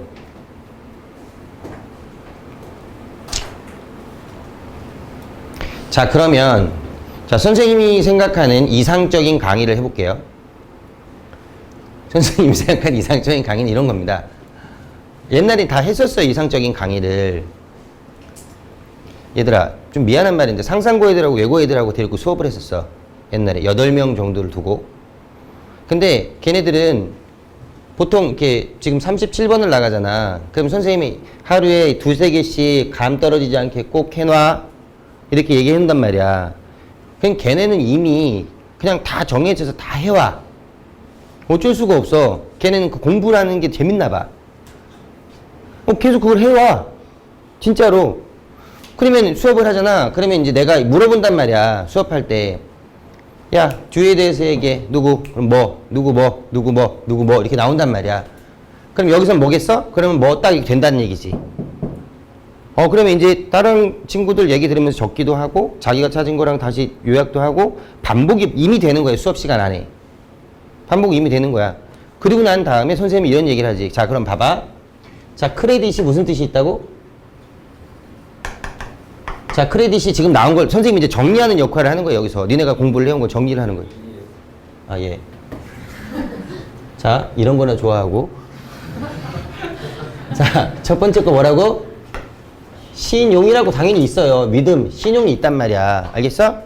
자, 그러면 자, 선생님이 생각하는 이상적인 강의를 해볼게요. 선생님이 생각하는 이상적인 강의는 이런 겁니다. 옛날에 다 했었어요, 이상적인 강의를. 얘들아, 좀 미안한 말인데 상상고 애들하고 외고 애들하고 데리고 수업을 했었어. 옛날에 8명 정도를 두고. 근데 걔네들은 보통 이렇게 지금 37번을 나가잖아. 그럼 선생님이 하루에 2-3개씩 감 떨어지지 않게 꼭 해놔. 이렇게 얘기한단 말이야. 그럼 걔네는 이미 그냥 다 정해져서 다 해와. 어쩔 수가 없어. 걔네는 그 공부라는 게 재밌나 봐. 계속 그걸 해와. 진짜로. 그러면 수업을 하잖아. 그러면 이제 내가 물어본단 말이야. 수업할 때. 야, 뒤에 대해서 얘기해. 누구? 그럼 뭐? 누구 뭐? 누구 뭐? 누구 뭐? 이렇게 나온단 말이야. 그럼 여기선 뭐겠어? 그러면 뭐 딱 된다는 얘기지. 그러면 이제 다른 친구들 얘기 들으면서 적기도 하고 자기가 찾은 거랑 다시 요약도 하고 반복이 이미 되는 거예요. 수업 시간 안에. 반복이 이미 되는 거야. 그리고 난 다음에 선생님이 이런 얘기를 하지. 자, 그럼 봐봐. 자, 크레딧이 무슨 뜻이 있다고? 자, 크레딧이 지금 나온 걸 선생님이 이제 정리하는 역할을 하는 거예요. 여기서 니네가 공부를 해온 걸 정리를 하는 거예요. 아, 예. 자, 이런 거나 좋아하고. 자, 첫 번째 거 뭐라고? 신용이라고 당연히 있어요. 믿음, 신용이 있단 말이야. 알겠어?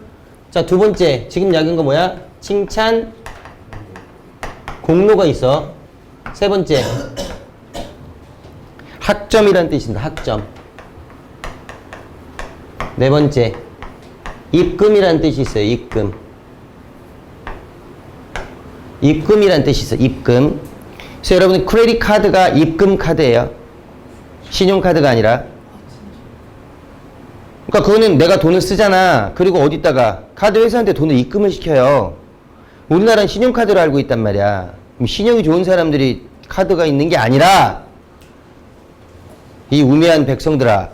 자, 두 번째. 지금 이야기한 거 뭐야? 칭찬 공로가 있어. 세 번째. 학점이란 뜻입니다. 학점. 네 번째. 입금이란 뜻이 있어요. 입금. 입금이란 뜻이 있어요. 입금. 그래서 여러분 크레딧 카드가 입금 카드예요. 신용카드가 아니라. 그러니까 그거는 내가 돈을 쓰잖아. 그리고 어디다가 카드 회사한테 돈을 입금을 시켜요. 우리나라는 신용카드로 알고 있단 말이야. 신용이 좋은 사람들이 카드가 있는 게 아니라 이 우매한 백성들아.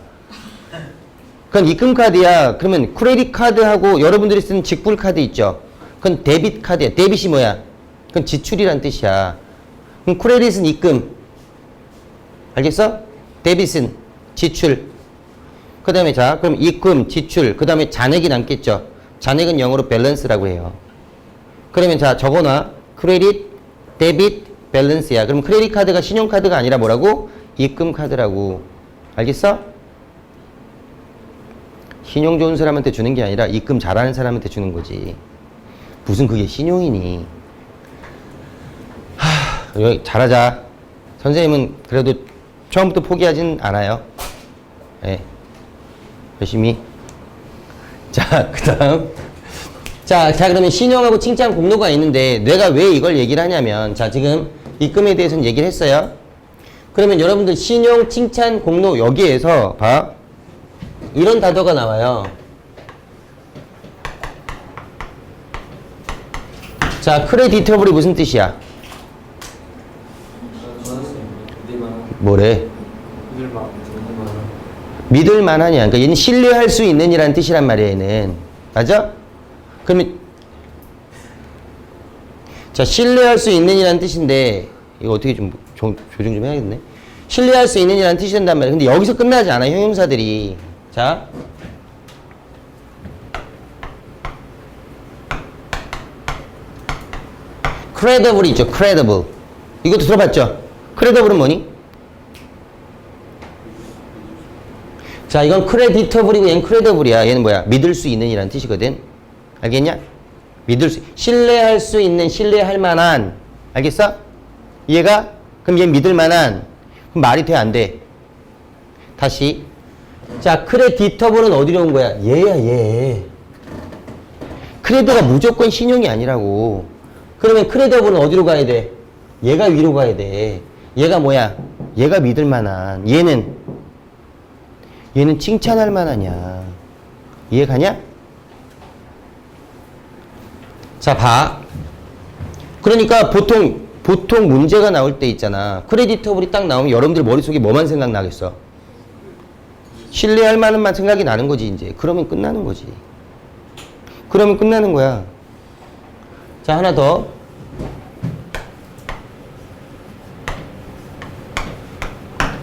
그건 입금카드야. 그러면 크레딧 카드하고 여러분들이 쓰는 직불카드 있죠. 그건 데빗 카드야. 데빗이 뭐야? 그건 지출이란 뜻이야. 그럼 크레딧은 입금. 알겠어? 데빗은 지출. 그 다음에 자, 그럼 입금, 지출, 그 다음에 잔액이 남겠죠. 잔액은 영어로 밸런스라고 해요. 그러면 자, 적어놔. 크레딧, 데빗, 밸런스야. 그럼 크레딧 카드가 신용카드가 아니라 뭐라고? 입금 카드라고. 알겠어? 신용 좋은 사람한테 주는 게 아니라 입금 잘하는 사람한테 주는 거지. 무슨 그게 신용이니? 여기 잘하자. 선생님은 그래도 처음부터 포기하진 않아요. 네. 열심히. 자, 그 다음. 자, 그러면 신용하고 칭찬 공로가 있는데 내가 왜 이걸 얘기를 하냐면, 자, 지금 입금에 대해서는 얘기를 했어요. 그러면 여러분들 신용, 칭찬, 공로 여기에서 봐. 이런 단어가 나와요. 자, 크레디터블이 무슨 뜻이야? 뭐래? 믿을 만하냐. 그러니까 얘는 신뢰할 수 있는 이라는 뜻이란 말이야, 얘는. 맞아? 그러면, 자, 신뢰할 수 있는 이라는 뜻인데, 이거 어떻게 좀 조정 좀 해야겠네. 신뢰할 수 있는 이라는 뜻이 된단 말이야. 근데 여기서 끝나지 않아, 형용사들이. 자. credible이 있죠, credible. 이것도 들어봤죠? credible은 뭐니? 자, 이건 creditable이고 얘는 credible이야. 얘는 뭐야? 믿을 수 있는 이라는 뜻이거든. 알겠냐? 믿을 수, 신뢰할 수 있는, 신뢰할 만한. 알겠어? 얘가? 그럼 얘 믿을 만한. 그럼 말이 돼, 안 돼? 다시. 자, creditable은 어디로 온 거야? 얘야, 얘. 크레드가 무조건 신용이 아니라고. 그러면 크레디table은 어디로 가야 돼? 얘가 위로 가야 돼. 얘가 뭐야? 얘가 믿을 만한. 얘는 칭찬할 만하냐. 이해 가냐? 자, 봐. 그러니까 보통 문제가 나올 때 있잖아. 크레디터블이 딱 나오면 여러분들 머릿속에 뭐만 생각나겠어? 신뢰할 만한만 생각이 나는 거지, 이제. 그러면 끝나는 거지. 그러면 끝나는 거야. 자, 하나 더.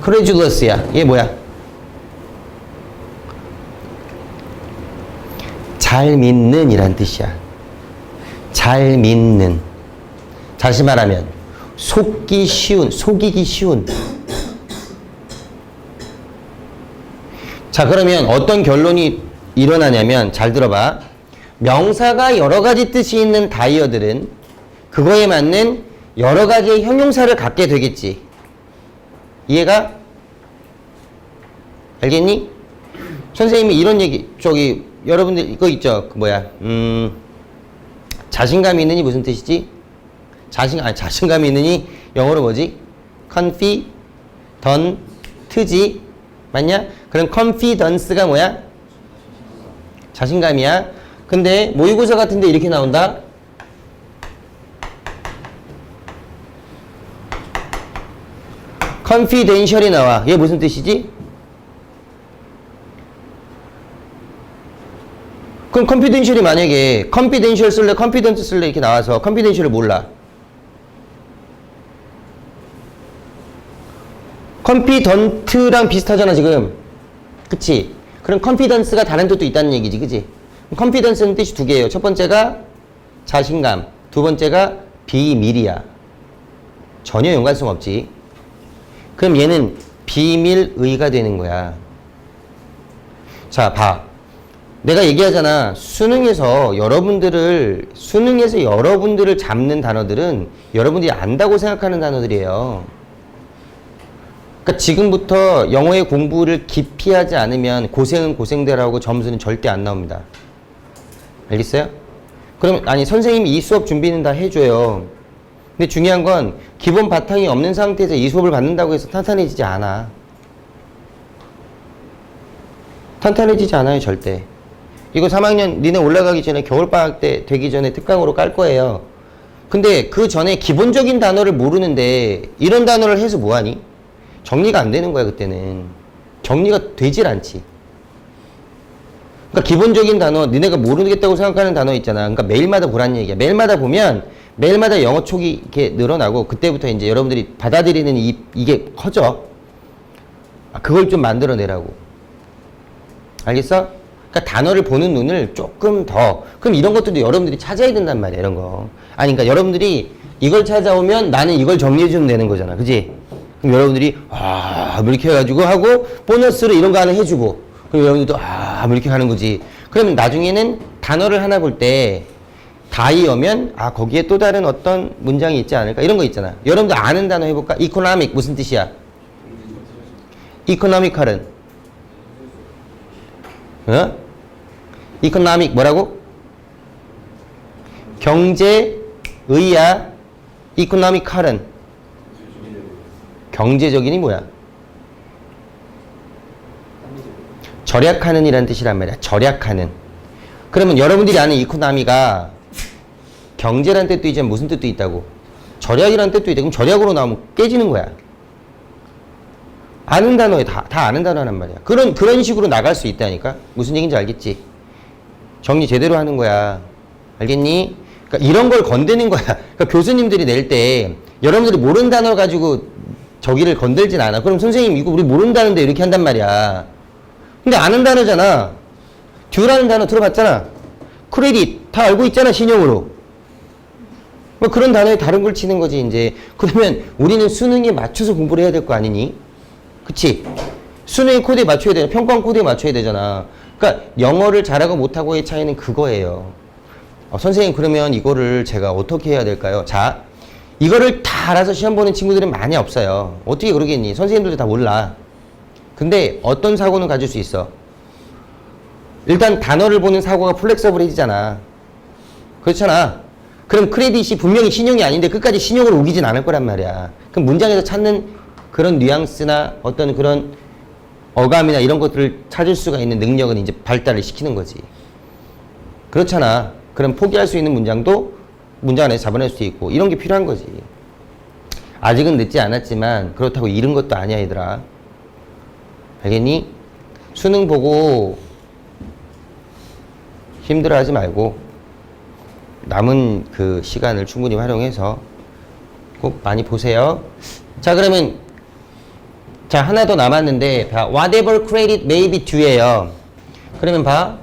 credulous야. 얘 뭐야? 잘 믿는 이란 뜻이야. 잘 믿는. 다시 말하면 속이기 쉬운. 자, 그러면 어떤 결론이 일어나냐면, 잘 들어봐. 명사가 여러 가지 뜻이 있는 다이어들은 그거에 맞는 여러 가지의 형용사를 갖게 되겠지. 이해가? 알겠니? 선생님이 이런 얘기, 여러분들 이거 있죠? 그 뭐야? 자신감이 있느니 무슨 뜻이지? 자신감이 있느니 영어로 뭐지? confidence지. 맞냐? 그럼 confidence가 뭐야? 자신감이야. 근데 모의고사 같은데 이렇게 나온다? confidential이 나와. 얘 무슨 뜻이지? 그럼 confidential이 만약에 confidential 쓸래, confidence 쓸래 이렇게 나와서 confidential을 몰라. confident랑 비슷하잖아, 지금. 그치? 그럼 confidence가 다른 뜻도 있다는 얘기지, 그치? confidence는 뜻이 두 개예요. 첫 번째가 자신감, 두 번째가 비밀이야. 전혀 연관성 없지. 그럼 얘는 비밀의가 되는 거야. 자, 봐. 내가 얘기하잖아. 수능에서 여러분들을 잡는 단어들은 여러분들이 안다고 생각하는 단어들이에요. 그러니까 지금부터 영어의 공부를 깊이 하지 않으면 고생은 고생대로 하고 점수는 절대 안 나옵니다. 알겠어요? 그럼 아니 선생님이 이 수업 준비는 다 해줘요. 근데 중요한 건 기본 바탕이 없는 상태에서 이 수업을 받는다고 해서 탄탄해지지 않아. 탄탄해지지 않아요, 절대. 이거 3학년 니네 올라가기 전에 겨울방학 때 되기 전에 특강으로 깔 거예요. 근데 그 전에 기본적인 단어를 모르는데 이런 단어를 해서 뭐하니? 정리가 안 되는 거야, 그때는. 정리가 되질 않지. 그러니까 기본적인 단어, 니네가 모르겠다고 생각하는 단어 있잖아. 그러니까 매일마다 보라는 얘기야. 매일마다 보면 매일마다 영어 촉이 이렇게 늘어나고 그때부터 이제 여러분들이 받아들이는 이게 커져. 그걸 좀 만들어내라고. 알겠어? 그러니까 단어를 보는 눈을 조금 더. 그럼 이런 것들도 여러분들이 찾아야 된단 말이야, 이런 거. 아니, 그러니까 여러분들이 이걸 찾아오면 나는 이걸 정리해주면 되는 거잖아. 그지? 그럼 여러분들이, 뭐 이렇게 해가지고 하고, 보너스로 이런 거 하나 해주고, 그럼 여러분들도, 뭐 이렇게 하는 거지. 그러면 나중에는 단어를 하나 볼 때, 다이어면, 거기에 또 다른 어떤 문장이 있지 않을까? 이런 거 있잖아. 여러분들 아는 단어 해볼까? 이코노믹, 무슨 뜻이야? 이코노미컬은? 이코노믹 뭐라고? 경제의야. 이코노미컬은 경제적인이 뭐야? 절약하는 이라는 뜻이란 말이야. 절약하는. 그러면 여러분들이 아는 이코노미가 경제란 뜻도 있지만 무슨 뜻도 있다고? 절약이라는 뜻도 있다. 그럼 절약으로 나오면 깨지는 거야. 아는 단어에 다 아는 단어란 말이야. 그런 식으로 나갈 수 있다니까? 무슨 얘기인지 알겠지? 정리 제대로 하는 거야. 알겠니? 그러니까 이런 걸 건드는 거야. 그러니까 교수님들이 낼 때 여러분들이 모르는 단어 가지고 저기를 건들진 않아. 그럼 선생님 이거 우리 모른다는데 이렇게 한단 말이야. 근데 아는 단어잖아. 듀라는 단어 들어봤잖아. 크레딧 다 알고 있잖아, 신용으로. 뭐 그런 단어에 다른 걸 치는 거지, 이제. 그러면 우리는 수능에 맞춰서 공부를 해야 될 거 아니니? 그치? 수능의 코드에 맞춰야 되잖아. 평가원 코드에 맞춰야 되잖아. 그러니까 영어를 잘하고 못하고의 차이는 그거예요. 선생님, 그러면 이거를 제가 어떻게 해야 될까요? 자, 이거를 다 알아서 시험 보는 친구들은 많이 없어요. 어떻게 그러겠니? 선생님들도 다 몰라. 근데 어떤 사고는 가질 수 있어? 일단 단어를 보는 사고가 플렉서블해지잖아. 그렇잖아. 그럼 크레딧이 분명히 신용이 아닌데 끝까지 신용으로 우기진 않을 거란 말이야. 그럼 문장에서 찾는 그런 뉘앙스나 어떤 그런 어감이나 이런 것들을 찾을 수가 있는 능력은 이제 발달을 시키는 거지. 그렇잖아. 그럼 포기할 수 있는 문장도 문장 안에서 잡아낼 수 있고 이런 게 필요한 거지. 아직은 늦지 않았지만 그렇다고 이른 것도 아니야, 얘들아. 알겠니? 수능 보고 힘들어하지 말고 남은 그 시간을 충분히 활용해서 꼭 많이 보세요. 자, 그러면 자, 하나 더 남았는데 봐. Whatever credit may be due예요. 그러면 봐.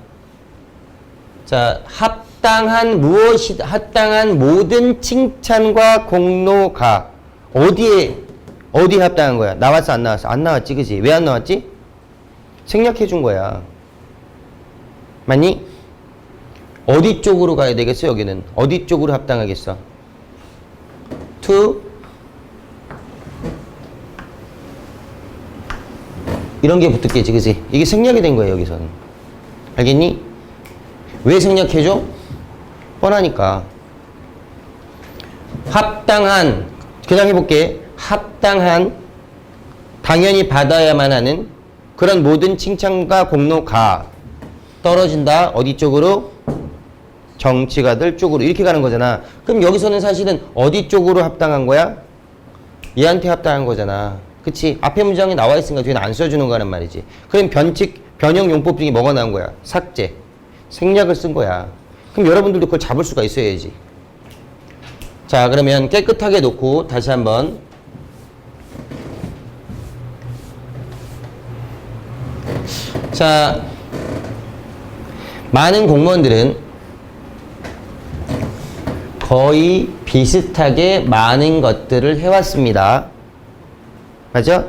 자, 합당한 모든 칭찬과 공로가 어디에 합당한 거야? 나왔어, 안 나왔어? 안 나왔지, 그지? 왜 안 나왔지? 생략해 준 거야. 맞니? 어디 쪽으로 가야 되겠어, 여기는? 어디 쪽으로 합당하겠어? to 이런 게 붙었겠지, 그지? 이게 생략이 된 거예요, 여기서는. 알겠니? 왜 생략해줘? 뻔하니까. 합당한, 그냥 해볼게. 합당한, 당연히 받아야만 하는 그런 모든 칭찬과 공로가 떨어진다. 어디 쪽으로? 정치가들 쪽으로. 이렇게 가는 거잖아. 그럼 여기서는 사실은 어디 쪽으로 합당한 거야? 얘한테 합당한 거잖아. 그치? 앞에 문장이 나와 있으니까 뒤에는 안 써주는 거란 말이지. 그럼 변형 용법 중에 뭐가 나온 거야? 삭제. 생략을 쓴 거야. 그럼 여러분들도 그걸 잡을 수가 있어야지. 자, 그러면 깨끗하게 놓고 다시 한번. 자, 많은 공무원들은 거의 비슷하게 많은 것들을 해왔습니다. 맞죠?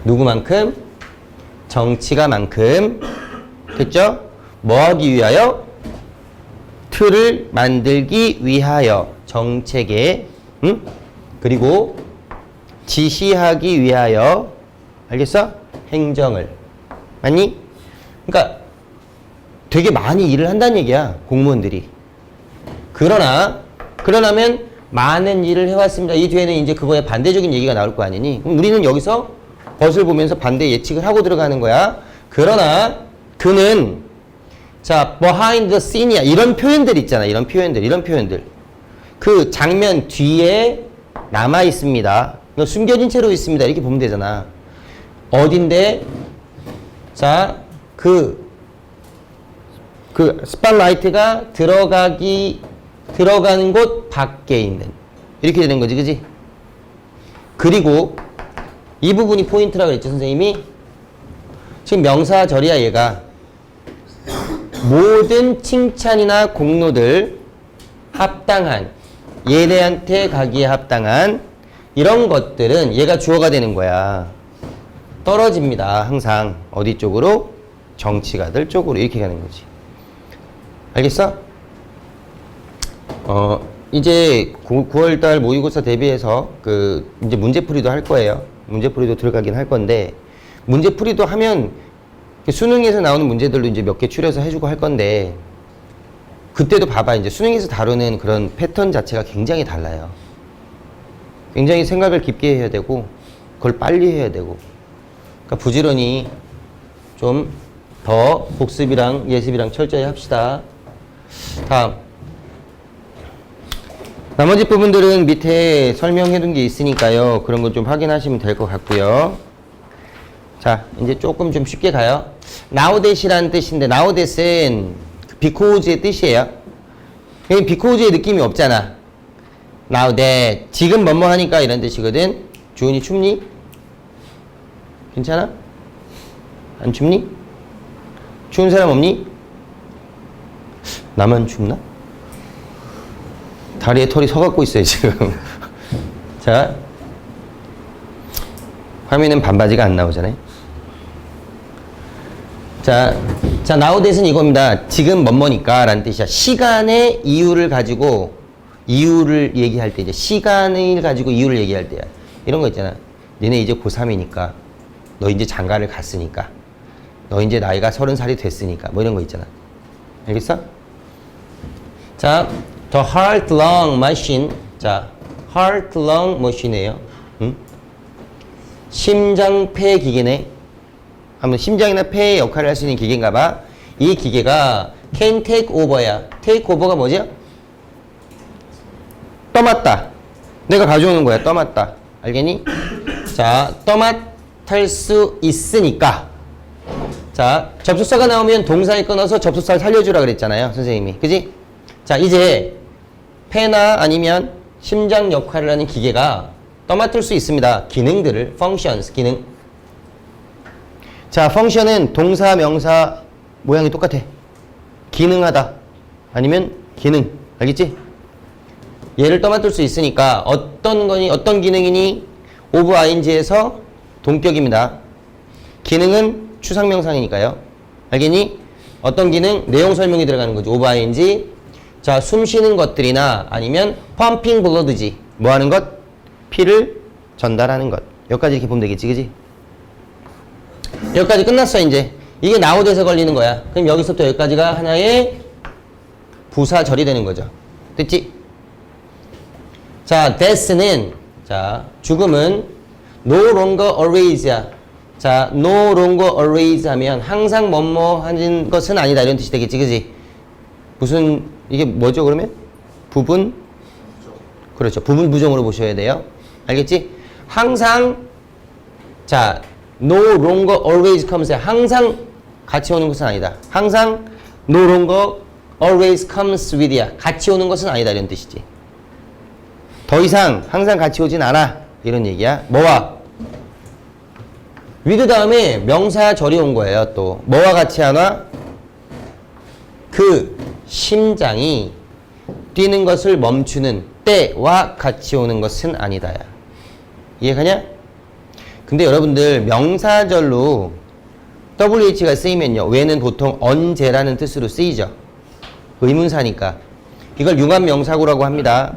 누구만큼? 정치가만큼. 됐죠? 뭐 하기 위하여? 틀을 만들기 위하여 정책에 그리고 지시하기 위하여 알겠어? 행정을 맞니? 그러니까 되게 많이 일을 한다는 얘기야 공무원들이. 그러면 많은 일을 해왔습니다. 이 뒤에는 이제 그거에 반대적인 얘기가 나올 거 아니니? 그럼 우리는 여기서 벗을 보면서 반대 예측을 하고 들어가는 거야. 그러나 그는 자 behind the scene이야. 이런 표현들 있잖아. 이런 표현들. 그 장면 뒤에 남아 있습니다. 숨겨진 채로 있습니다. 이렇게 보면 되잖아. 어딘데? 자, 그 스팟라이트가 들어가는 곳 밖에 있는. 이렇게 되는 거지, 그지? 그리고 이 부분이 포인트라고 그랬죠, 선생님이? 지금 명사절이야, 얘가. 모든 칭찬이나 공로들 합당한, 얘네한테 가기에 합당한 이런 것들은 얘가 주어가 되는 거야. 떨어집니다. 항상 어디 쪽으로? 정치가들 쪽으로 이렇게 가는 거지. 알겠어? 이제 9월달 모의고사 대비해서 이제 문제풀이도 할 거예요. 문제풀이도 들어가긴 할 건데 문제풀이도 하면 수능에서 나오는 문제들로 이제 몇 개 추려서 해주고 할 건데 그때도 봐봐. 이제 수능에서 다루는 그런 패턴 자체가 굉장히 달라요. 굉장히 생각을 깊게 해야 되고 그걸 빨리 해야 되고 그러니까 부지런히 좀 더 복습이랑 예습이랑 철저히 합시다. 다음 나머지 부분들은 밑에 설명해 둔 게 있으니까요. 그런 거 좀 확인하시면 될 것 같고요. 자, 이제 조금 좀 쉽게 가요. now that이라는 뜻인데 now that은 because의 뜻이에요. 여기 because의 느낌이 없잖아. now that 지금 뭐뭐 하니까 이런 뜻이거든. 주은이 춥니? 괜찮아? 안 춥니? 추운 사람 없니? 나만 춥나? 다리에 털이 서갖고 있어요 지금. 자, 화면엔 반바지가 안 나오잖아요. 자, now that은 이겁니다. 지금 뭐뭐니까 라는 뜻이야. 시간의 이유를 가지고 이유를 얘기할 때 이제 시간을 가지고 이유를 얘기할 때야. 이런 거 있잖아. 너네 이제 고3이니까 너 이제 장가를 갔으니까 너 이제 나이가 30살이 됐으니까 뭐 이런 거 있잖아. 알겠어? 자, The heart-lung machine. 자, heart-lung machine예요. 심장폐 기계네. 한번 심장이나 폐의 역할을 할 수 있는 기계인가 봐. 이 기계가 can take over야. take over가 뭐죠? 떠맡다. 내가 가져오는 거야. 떠맡다. 알겠니? 자, 떠맡을 수 있으니까. 자, 접속사가 나오면 동사에 끊어서 접속사를 살려주라 그랬잖아요. 선생님이. 그지? 자, 이제 폐나 아니면 심장 역할을 하는 기계가 떠맡을 수 있습니다. 기능들을. functions, 기능. 자, function은 동사, 명사 모양이 똑같아. 기능하다. 아니면 기능. 알겠지? 얘를 떠맡을 수 있으니까 어떤 기능이니? of ing에서 동격입니다. 기능은 추상명상이니까요. 알겠니? 어떤 기능? 내용 설명이 들어가는 거지. of ing. 자, 숨 쉬는 것들이나 아니면 pumping blood지. 뭐 하는 것? 피를 전달하는 것. 여기까지 이렇게 보면 되겠지, 그지? 여기까지 끝났어, 이제. 이게 now that에서 걸리는 거야. 그럼 여기서부터 여기까지가 하나의 부사절이 되는 거죠. 됐지? 자, death는, 자, 죽음은 no longer always야. 자, no longer always 하면 항상 뭐뭐 하는 것은 아니다. 이런 뜻이 되겠지, 그지? 무슨, 이게 뭐죠, 그러면? 부분? 그렇죠. 부분 부정으로 보셔야 돼요. 알겠지? 항상, 자, no longer always comes. 항상 같이 오는 것은 아니다. 항상 no longer always comes with야. 같이 오는 것은 아니다. 이런 뜻이지. 더 이상 항상 같이 오진 않아. 이런 얘기야. 뭐와? with 다음에 명사절이 온 거예요. 또 뭐와 같이 안 와? 그 심장이 뛰는 것을 멈추는 때와 같이 오는 것은 아니다야. 이해가냐? 근데 여러분들 명사절로 WH가 쓰이면요. when은 보통 언제라는 뜻으로 쓰이죠. 의문사니까. 이걸 융합명사구라고 합니다.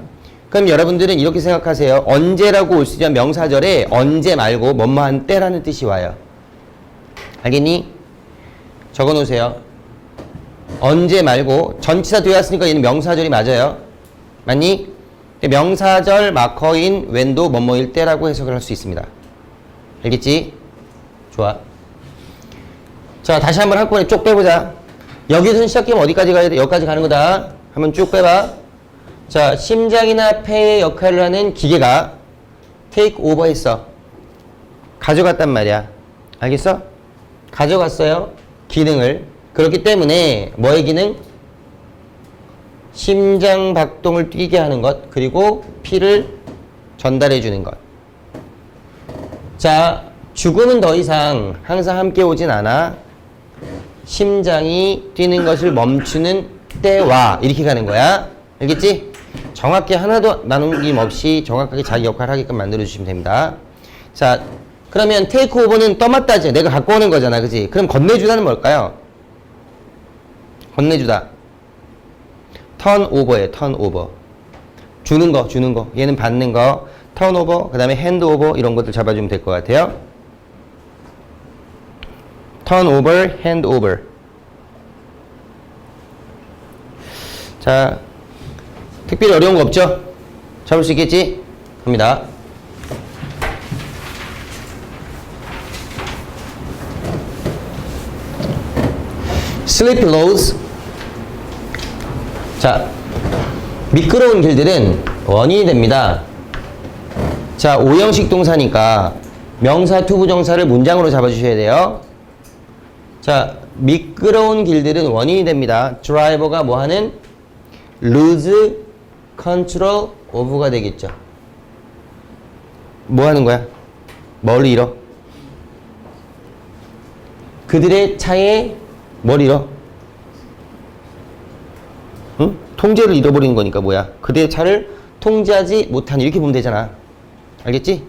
그럼 여러분들은 이렇게 생각하세요. 언제라고 올 수 있는 명사절에 언제 말고 뭐뭐한 때라는 뜻이 와요. 알겠니? 적어놓으세요. 언제 말고 전치사 뒤에 왔으니까 얘는 명사절이 맞아요. 맞니? 명사절 마커인 when도 뭐뭐일 때라고 해석을 할 수 있습니다. 알겠지? 좋아. 자, 다시 한번 한꺼번에 쭉 빼보자. 여기서 시작하면 어디까지 가야 돼? 여기까지 가는 거다. 한번 쭉 빼봐. 자, 심장이나 폐의 역할을 하는 기계가 take over 했어. 가져갔단 말이야. 알겠어? 가져갔어요. 기능을. 그렇기 때문에 뭐의 기능? 심장 박동을 뛰게 하는 것, 그리고 피를 전달해 주는 것. 자, 죽음은 더 이상 항상 함께 오진 않아. 심장이 뛰는 것을 멈추는 때와 이렇게 가는 거야. 알겠지? 정확히 하나도 나눔김 없이 정확하게 자기 역할을 하게끔 만들어 주시면 됩니다. 자, 그러면 테이크 오버는 떠맡다지. 내가 갖고 오는 거잖아. 그지? 그럼 건네주다는 뭘까요? 건네주다. 턴 오버예요. 턴 오버. 주는 거, 주는 거. 얘는 받는 거. 턴 오버, 그 다음에 핸드 오버 이런 것들 잡아주면 될 것 같아요. 턴 오버, 핸드 오버. 자, 특별히 어려운 거 없죠? 잡을 수 있겠지? 갑니다. sleep pillows. 자, 미끄러운 길들은 원인이 됩니다. 자, 5형식 동사니까 명사, 투부정사를 문장으로 잡아주셔야 돼요. 자, 미끄러운 길들은 원인이 됩니다. 드라이버가 뭐하는? lose control of가 되겠죠. 뭐 하는 거야? 뭘 잃어? 그들의 차에 뭘 잃어? 응? 통제를 잃어버리는 거니까 뭐야? 그들의 차를 통제하지 못하니 이렇게 보면 되잖아. 알겠지?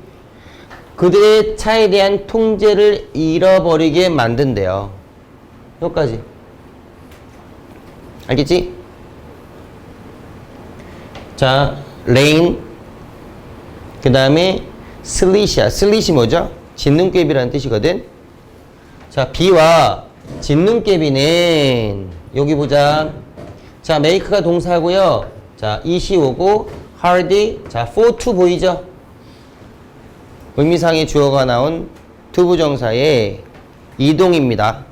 그들의 차에 대한 통제를 잃어버리게 만든대요. 여기까지. 알겠지? 자, rain. 그 다음에 sleet이야. sleet이 뭐죠? 진눈깨비라는 뜻이거든. 자, 비와 진눈깨비는 여기 보자. 자, make가 동사고요. 자, it이 오고 hard. 자, for to 보이죠? 의미상의 주어가 나온 투부정사의 이동입니다.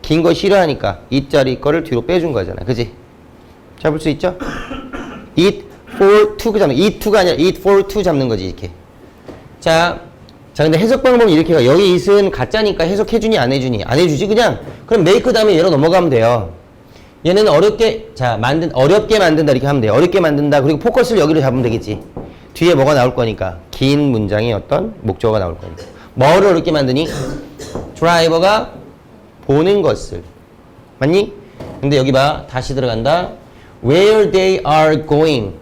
긴 거 싫어하니까 it자리 거를 뒤로 빼준 거잖아. 그지? 잡을 수 있죠? it for to 잡는, it to가 아니라 it for to 잡는 거지, 이렇게. 자, 근데 해석 방법은 이렇게 가. 여기 it은 가짜니까 해석해주니 안 해주니? 안 해주지, 그냥. 그럼 make 다음에 얘로 넘어가면 돼요. 얘는 어렵게, 자, 어렵게 만든다, 이렇게 하면 돼요. 어렵게 만든다. 그리고 포커스를 여기로 잡으면 되겠지. 뒤에 뭐가 나올 거니까. 긴 문장의 어떤 목적어가 나올 거니까. 뭐를 어렵게 만드니? 드라이버가 보는 것을. 맞니? 근데 여기 봐. 다시 들어간다. Where they are going.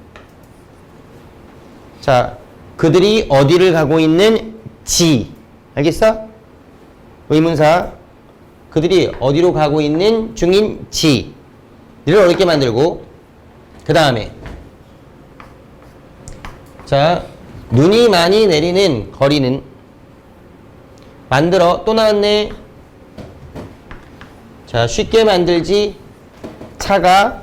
자, 그들이 어디를 가고 있는지. 알겠어? 의문사. 그들이 어디로 가고 있는 중인지. 이를 어렵게 만들고. 그 다음에. 자, 눈이 많이 내리는 거리는 만들어. 또 나왔네. 자, 쉽게 만들지. 차가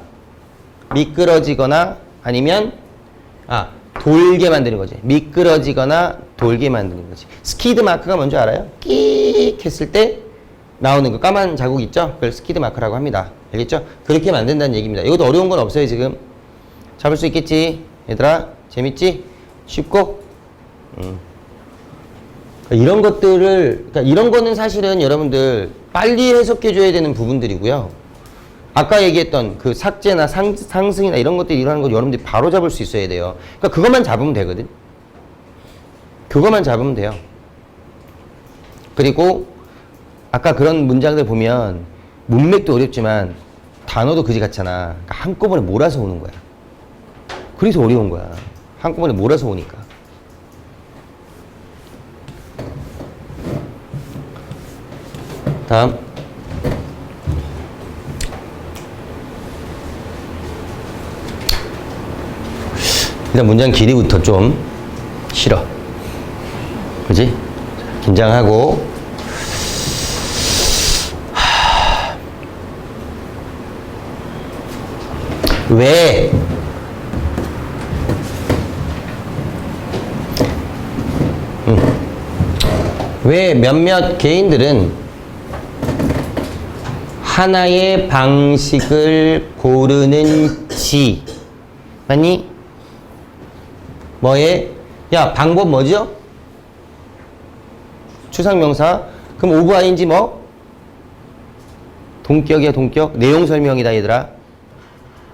미끄러지거나 아니면 돌게 만드는 거지. 미끄러지거나 돌게 만드는 거지. 스키드 마크가 뭔지 알아요? 끼익 했을 때 나오는 거 까만 자국 있죠? 그걸 스키드 마크라고 합니다. 알겠죠? 그렇게 만든다는 얘기입니다. 이것도 어려운 건 없어요, 지금. 잡을 수 있겠지? 얘들아, 재밌지? 쉽고? 이런 것들을, 그러니까 이런 거는 사실은 여러분들 빨리 해석해줘야 되는 부분들이고요. 아까 얘기했던 그 삭제나 상승이나 이런 것들이 일어나는 거 여러분들이 바로 잡을 수 있어야 돼요. 그러니까 그것만 잡으면 되거든. 그것만 잡으면 돼요. 그리고 아까 그런 문장들 보면 문맥도 어렵지만 단어도 그지 같잖아. 그러니까 한꺼번에 몰아서 오는 거야. 그래서 어려운 거야. 한꺼번에 몰아서 오니까. 다음. 일단 문장 길이부터 좀 싫어. 그지? 긴장하고. 왜? 왜 몇몇 개인들은 하나의 방식을 고르는지. 맞니? 뭐에? 야, 방법 뭐죠? 추상명사. 그럼 오브 아인지 뭐? 동격이야, 동격. 내용 설명이다, 얘들아.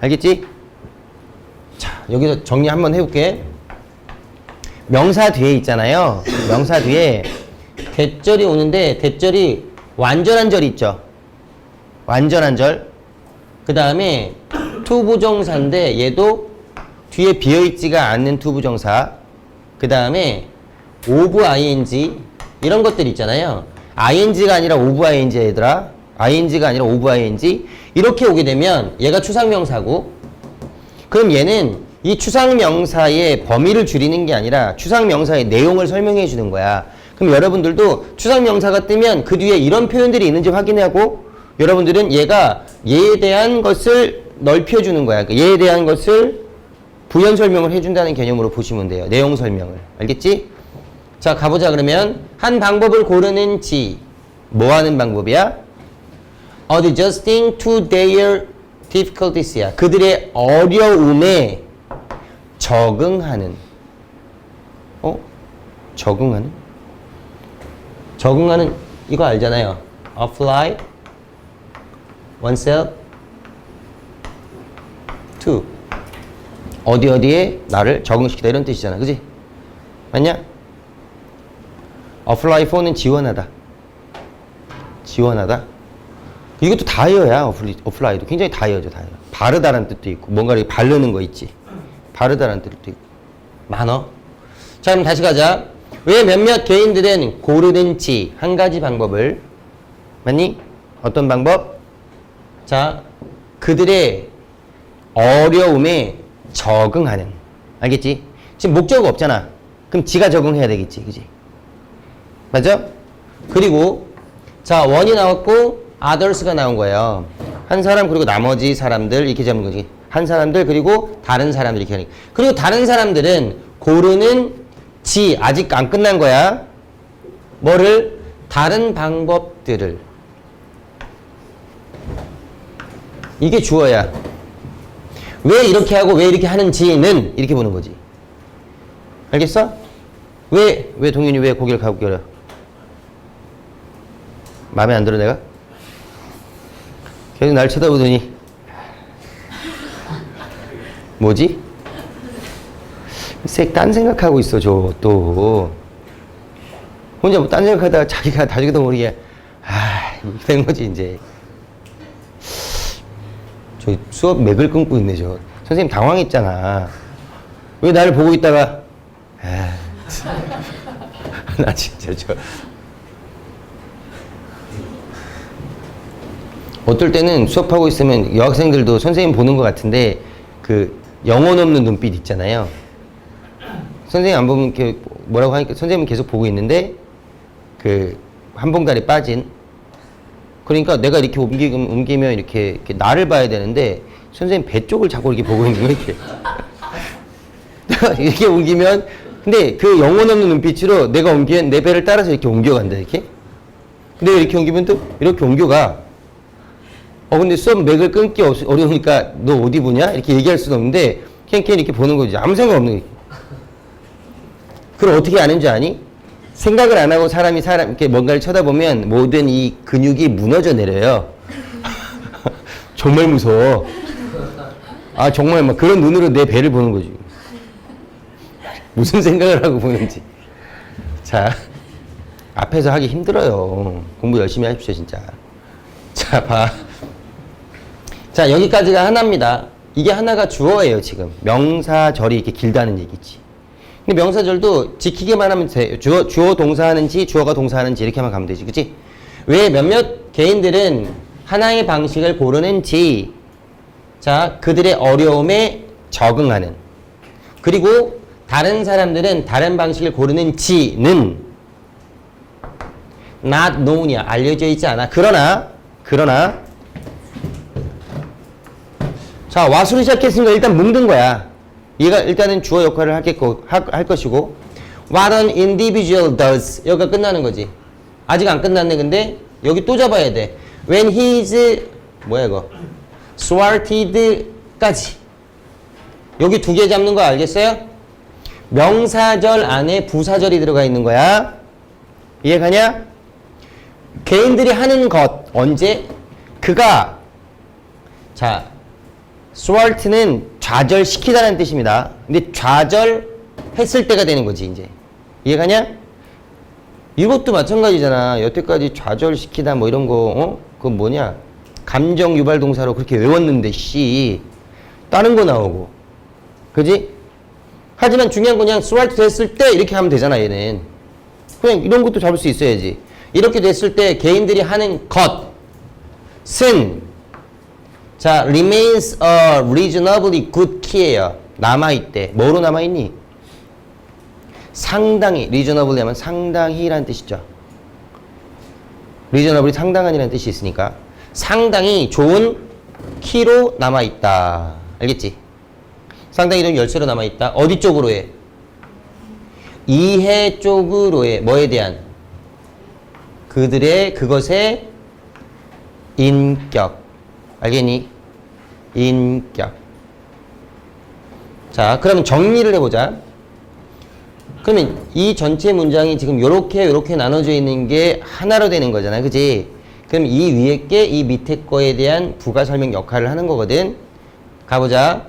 알겠지? 자, 여기서 정리 한번 해볼게. 명사 뒤에 있잖아요. 명사 뒤에 대절이 오는데, 대절이 완전한 절이 있죠. 완전한 절. 그 다음에 투부정사인데 얘도 뒤에 비어있지가 않는 투부정사. 그 다음에 오브 ing 이런 것들 있잖아요. ing가 아니라 오브 ing야 얘들아. ing가 아니라 오브 ing. 이렇게 오게 되면 얘가 추상명사고, 그럼 얘는 이 추상명사의 범위를 줄이는 게 아니라 추상명사의 내용을 설명해 주는 거야. 그럼 여러분들도 추상명사가 뜨면 그 뒤에 이런 표현들이 있는지 확인하고, 여러분들은 얘가 얘에 대한 것을 넓혀주는 거야. 그러니까 얘에 대한 것을 부연 설명을 해준다는 개념으로 보시면 돼요. 내용 설명을. 알겠지? 자, 가보자. 그러면 한 방법을 고르는 지. 뭐 하는 방법이야? Adjusting to their difficulties야. 그들의 어려움에 적응하는. 적응하는? 적응하는 이거 알잖아요. Apply oneself to 어디에 나를 적응시키다 이런 뜻이잖아. 그지? 맞냐? apply for는 지원하다. 지원하다. 이것도 다이어야. apply도 굉장히 다이어죠. 다이어. 바르다라는 뜻도 있고, 뭔가를 바르는 거 있지. 바르다라는 뜻도 있고. 많어. 자, 그럼 다시 가자. 왜 몇몇 개인들은 고르는지 한 가지 방법을. 맞니? 어떤 방법? 자, 그들의 어려움에 적응하는. 알겠지? 지금 목적어 없잖아. 그럼 지가 적응해야 되겠지. 그지? 맞아? 그리고 자, 원이 나왔고 others가 나온 거예요. 한 사람 그리고 나머지 사람들 이렇게 잡는 거지. 한 사람들 그리고 다른 사람들 이렇게 하는 거야. 그리고 다른 사람들은 고르는 지 아직 안 끝난 거야. 뭐를? 다른 방법들을. 이게 주어야. 왜 이렇게 하고 왜 이렇게 하는지는 이렇게 보는 거지. 알겠어? 왜 동윤이 왜 고개를 가꾸려? 마음에 안 들어 내가? 계속 날 쳐다보더니 뭐지? 딴 생각하고 있어. 저 또 혼자 뭐 딴 생각하다가 자기가 나중에도 모르게 이렇게 된 거지 이제. 저 수업 맥을 끊고 있네. 저 선생님 당황했잖아. 왜 나를 보고 있다가 나 진짜 저 어떨 때는 수업하고 있으면 여학생들도 선생님 보는 것 같은데 그 영혼 없는 눈빛 있잖아요. 선생님 안 보면 이렇게 뭐라고 하니까 선생님은 계속 보고 있는데 그 한 봉다리 빠진. 그러니까 내가 이렇게 옮기면 이렇게 나를 봐야 되는데 선생님 배 쪽을 자꾸 이렇게 보고 있는 거야. 이렇게. 이렇게 옮기면 근데 그 영혼 없는 눈빛으로 내가 옮기면 내 배를 따라서 이렇게 옮겨간다. 이렇게. 근데 이렇게 옮기면 또 이렇게 옮겨가. 근데 수업 맥을 끊기 어려우니까 너 어디 보냐? 이렇게 얘기할 수는 없는데 그냥 이렇게 보는 거지. 아무 생각 없는 거지. 그걸 어떻게 아는 줄 아니? 생각을 안 하고 사람이 이렇게 뭔가를 쳐다보면 모든 이 근육이 무너져 내려요. 정말 무서워. 정말 막 그런 눈으로 내 배를 보는 거지. 무슨 생각을 하고 보는지. 자, 앞에서 하기 힘들어요. 공부 열심히 하십시오, 진짜. 자, 봐. 자, 여기까지가 하나입니다. 이게 하나가 주어예요, 지금. 명사절이 이렇게 길다는 얘기지. 근데 명사절도 지키기만 하면 돼. 주어 동사하는지, 주어가 동사하는지 이렇게만 가면 되지. 그치? 왜 몇몇 개인들은 하나의 방식을 고르는지. 자, 그들의 어려움에 적응하는. 그리고 다른 사람들은 다른 방식을 고르는 지는 not known이야. 알려져 있지 않아. 그러나 자, what으로 시작했으니까 일단 뭉든 거야. 얘가 일단은 주어 역할을 할 것이고 what an individual does 여기가 끝나는 거지. 아직 안 끝났네. 근데 여기 또 잡아야 돼. when he is 뭐야 이거 thwarted까지 여기 두 개 잡는 거 알겠어요? 명사절 안에 부사절이 들어가 있는 거야. 이해가냐? 개인들이 하는 것 언제? 그가 자 thwart는 좌절시키다는 뜻입니다. 근데 좌절했을 때가 되는 거지 이제. 이해가냐? 이것도 마찬가지잖아. 여태까지 좌절시키다 뭐 이런 거 그건 뭐냐? 감정 유발 동사로 그렇게 외웠는데 씨 다른 거 나오고 그지? 하지만 중요한 건 그냥 thwart 됐을 때 이렇게 하면 되잖아. 얘는 그냥 이런 것도 잡을 수 있어야지. 이렇게 됐을 때 개인들이 하는 것은 자 remains a reasonably good key예요. 남아있대. 뭐로 남아있니? 상당히 reasonably 하면 상당히라는 뜻이죠. reasonably 상당한이라는 뜻이 있으니까 상당히 좋은 키로 남아있다. 알겠지? 상당히 좋은 열쇠로 남아있다. 어디 쪽으로 해? 이해 쪽으로 해. 뭐에 대한? 그것의 인격. 알겠니? 인격. 자, 그러면 정리를 해보자. 그러면 이 전체 문장이 지금 요렇게 나눠져 있는 게 하나로 되는 거잖아. 그지? 그럼 이 위에 게 이 밑에 거에 대한 부가 설명 역할을 하는 거거든. 가보자.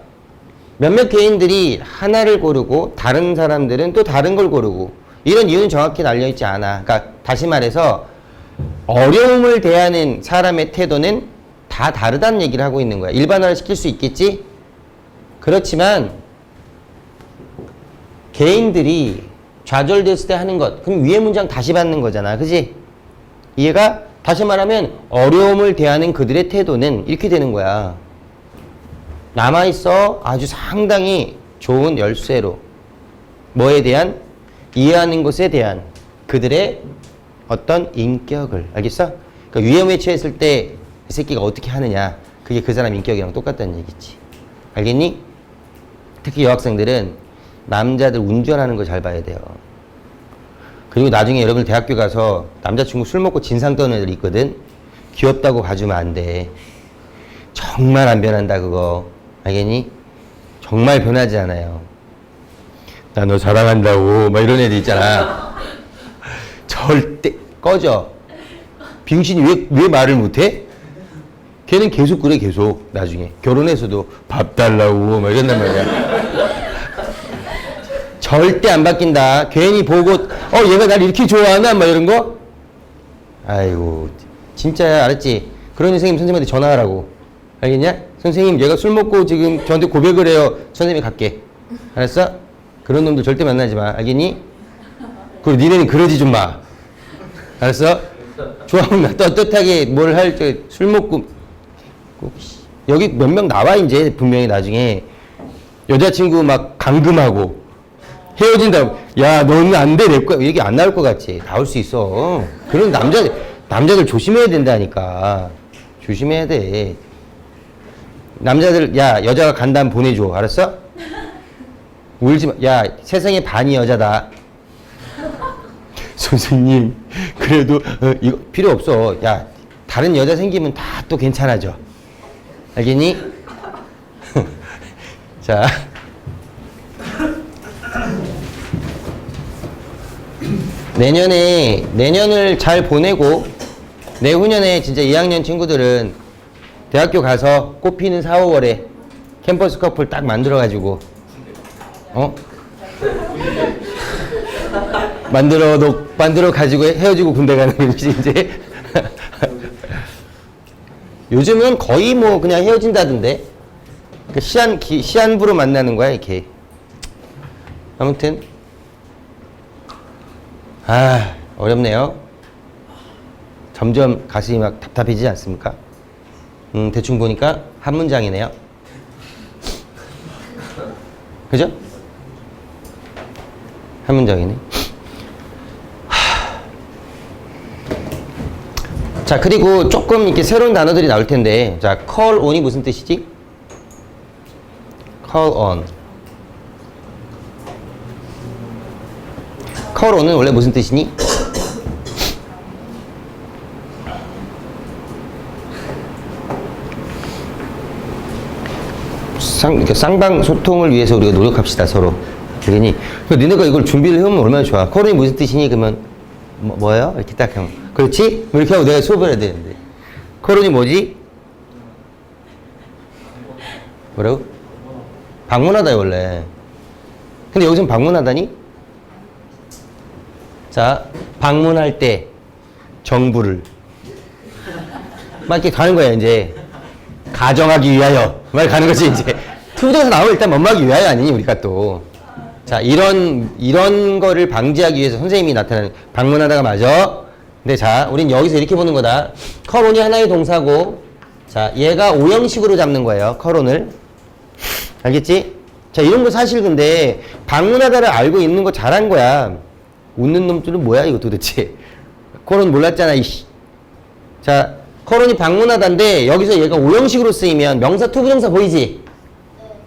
몇몇 개인들이 하나를 고르고 다른 사람들은 또 다른 걸 고르고 이런 이유는 정확히 알려있지 않아. 그러니까 다시 말해서 어려움을 대하는 사람의 태도는 다 다르다는 얘기를 하고 있는 거야. 일반화를 시킬 수 있겠지? 그렇지만 개인들이 좌절됐을 때 하는 것 그럼 위에 문장 다시 받는 거잖아. 그지? 이해가? 다시 말하면 어려움을 대하는 그들의 태도는 이렇게 되는 거야. 남아있어 아주 상당히 좋은 열쇠로 뭐에 대한? 이해하는 것에 대한 그들의 어떤 인격을 알겠어? 그러니까 위험에 처했을 때 이 새끼가 어떻게 하느냐 그게 그 사람 인격이랑 똑같다는 얘기지. 알겠니? 특히 여학생들은 남자들 운전하는 거 잘 봐야 돼요. 그리고 나중에 여러분 대학교 가서 남자친구 술 먹고 진상 떠는 애들 있거든. 귀엽다고 봐주면 안 돼. 정말 안 변한다 그거. 알겠니? 정말 변하지 않아요. 나 너 사랑한다고 막 이런 애들 있잖아. 절대 꺼져. 빙신이 왜 말을 못해? 걔는 계속 그래. 계속 나중에 결혼해서도 밥 달라고 막 이런단 말이야. 절대 안 바뀐다. 괜히 보고 얘가 날 이렇게 좋아하나 막 이런 거. 아이고 진짜야. 알았지? 그런 선생님한테 전화하라고. 알겠냐? 선생님 얘가 술 먹고 지금 저한테 고백을 해요. 선생님이 갈게. 알았어? 그런 놈들 절대 만나지 마. 알겠니? 그리고 니네는 그러지 좀 마. 알았어? 좋아하면 나 떳떳하게 뭘 할 때 술 먹고 여기 몇 명 나와 이제 분명히 나중에 여자친구 막 감금하고 헤어진다고. 야 너는 안 돼. 내 거야. 얘기 안 나올 것 같지? 나올 수 있어. 그런 남자들 조심해야 된다니까. 조심해야 돼. 남자들 야 여자가 간다면 보내줘. 알았어? 울지 마. 야 세상의 반이 여자다. 선생님 그래도 이거 필요 없어. 야 다른 여자 생기면 다 또 괜찮아져. 알겠니? 자 내년을 잘 보내고 내후년에 진짜 2학년 친구들은 대학교 가서 꽃피는 4, 5월에 캠퍼스 커플 딱 만들어가지고 만들어 가지고 헤어지고 군대 가는 거지 이제. 요즘은 거의 뭐 그냥 헤어진다던데. 시한부로 만나는 거야 이렇게. 아무튼 어렵네요. 점점 가슴이 막 답답해지지 않습니까? 대충 보니까 한 문장이네요. 그죠? 한 문장이네. 자, 그리고 조금 이렇게 새로운 단어들이 나올 텐데, 자, call on이 무슨 뜻이지? call on. call on은 원래 무슨 뜻이니? 쌍방 소통을 위해서 우리가 노력합시다, 서로. 그러니, 너네가 이걸 준비를 해오면 얼마나 좋아. call이 무슨 뜻이니? 그러면, 뭐예요? 이렇게 딱 하면. 그렇지? 이렇게 하고 내가 수업을 해야 되는데. call이 뭐지? 뭐라고? 방문하다요, 원래. 근데 여기서는 방문하다니? 자, 방문할 때, 정부를. 막 이렇게 가는 거야, 이제. 가정하기 위하여. 말 가는 거지, 이제. 투부정사 나오면 일단 뭐하기 위하여 아니니, 우리가 또. 자, 이런 거를 방지하기 위해서 선생님이 나타나는, 방문하다가 맞아. 근데 자, 우린 여기서 이렇게 보는 거다. 컬온이 하나의 동사고, 자, 얘가 오형식으로 잡는 거예요, 컬온을. 알겠지? 자, 이런 거 사실 근데, 방문하다를 알고 있는 거 잘한 거야. 웃는 놈들은 뭐야, 이거 도대체. 컬온 몰랐잖아, 이씨. 자, 컬온이 방문하다인데, 여기서 얘가 오형식으로 쓰이면 명사 투부정사 보이지?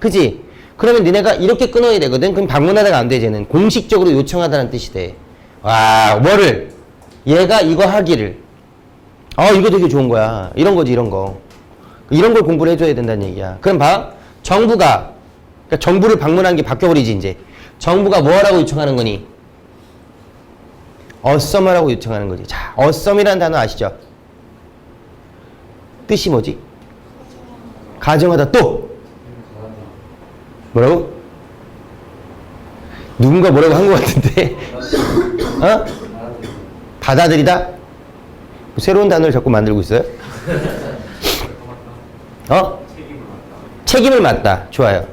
그지? 그러면 니네가 이렇게 끊어야 되거든? 그럼 방문하다가 안 돼, 쟤는. 공식적으로 요청하다는 뜻이 돼. 와, 뭐를? 얘가 이거 하기를. 이거 되게 좋은 거야. 이런 거지, 이런 거. 이런 걸 공부를 해줘야 된다는 얘기야. 그럼 봐. 정부가, 그러니까 정부를 방문하는 게 바뀌어버리지, 이제. 정부가 뭐 하라고 요청하는 거니? 어썸하라고 요청하는 거지. 자, 어썸이라는 단어 아시죠? 뜻이 뭐지? 가정하다 또! 뭐라고? 누군가 뭐라고 한 것 같은데? 어? 받아들이다? 뭐 새로운 단어를 자꾸 만들고 있어요? 책임을 맡다. 좋아요.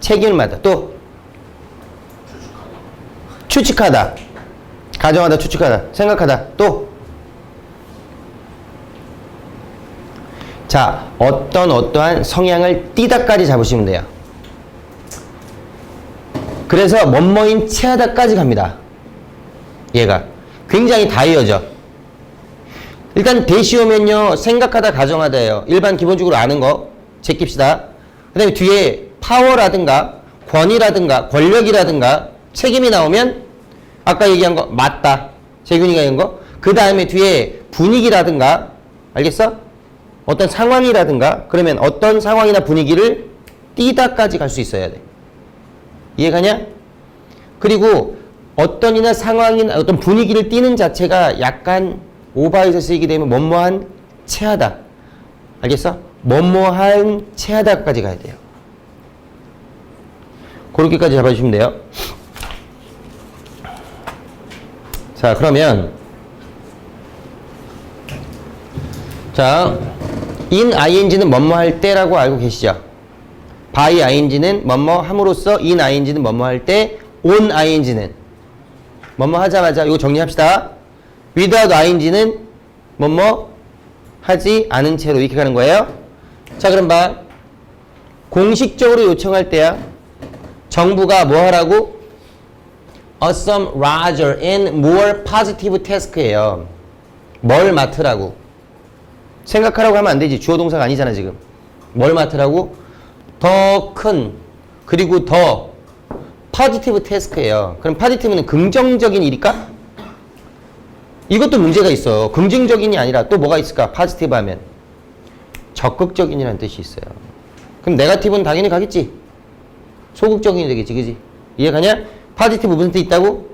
책임을 맡다. 또? 추측하다. 가정하다, 추측하다. 생각하다. 또? 자, 어떠한 성향을 띠다까지 잡으시면 돼요. 그래서 뭐뭐인 체하다까지 갑니다. 얘가. 굉장히 다 이어져. 일단 대시 오면요. 생각하다, 가정하다예요. 일반 기본적으로 아는 거 제낍시다. 그 다음에 뒤에 파워라든가 권위라든가 권력이라든가 책임이 나오면 아까 얘기한 거 맞다. 재균이가 얘기한 거. 그 다음에 뒤에 분위기라든가 알겠어? 어떤 상황이라든가 그러면 어떤 상황이나 분위기를 띄다까지 갈 수 있어야 돼. 이해가냐? 그리고 어떤이나 상황이나 어떤 분위기를 띄는 자체가 약간 오버해서 쓰이게 되면 뭐뭐한 체하다. 알겠어? 뭐뭐한 체하다까지 가야 돼요. 그렇게까지 잡아주시면 돼요. 자, 그러면 자, in ing는 뭐뭐 할 때라고 알고 계시죠? by ing는 뭐뭐 함으로써 in ing는 뭐뭐 할 때, on ing는 뭐뭐 하자마자 이거 정리합시다. without ing는 뭐뭐 하지 않은 채로 이렇게 가는 거예요. 자, 그럼 봐. 공식적으로 요청할 때야. 정부가 뭐 하라고? Assume larger and more positive task예요. 뭘 맡으라고? 생각하라고 하면 안 되지. 주어 동사가 아니잖아, 지금. 뭘 맡으라고? 더 큰, 그리고 더 positive task예요. 그럼 positive는 긍정적인 일일까? 이것도 문제가 있어. 긍정적인이 아니라 또 뭐가 있을까? positive 하면. 적극적인이라는 뜻이 있어요. 그럼 negative는 당연히 가겠지? 소극적인이 되겠지, 그지? 이해가냐? positive 무슨 뜻이 있다고?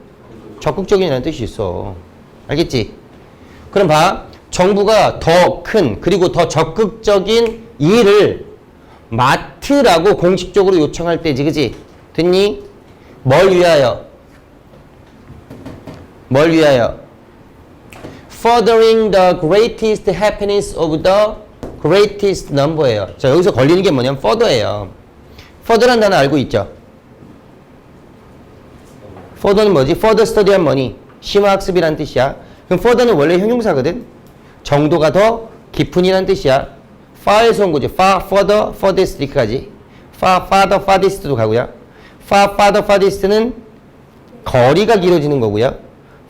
적극적인이라는 뜻이 있어. 알겠지? 그럼 봐. 정부가 더 큰, 그리고 더 적극적인 일을 맡으라고 공식적으로 요청할 때지, 그지? 됐니? 뭘 위하여? 뭘 위하여? Furthering the greatest happiness of the greatest number예요. 자, 여기서 걸리는 게 뭐냐면 further예요. further란 단어 알고 있죠? further는 뭐지? further study한 뭐니? 심화학습이란 뜻이야. 그럼 further는 원래 형용사거든? 정도가 더 깊은이란 뜻이야. far에서 온 거지. far, further, furthest 이렇게까지. far, farther, farthest도 가고요. far, farther, farthest는 거리가 길어지는 거고요.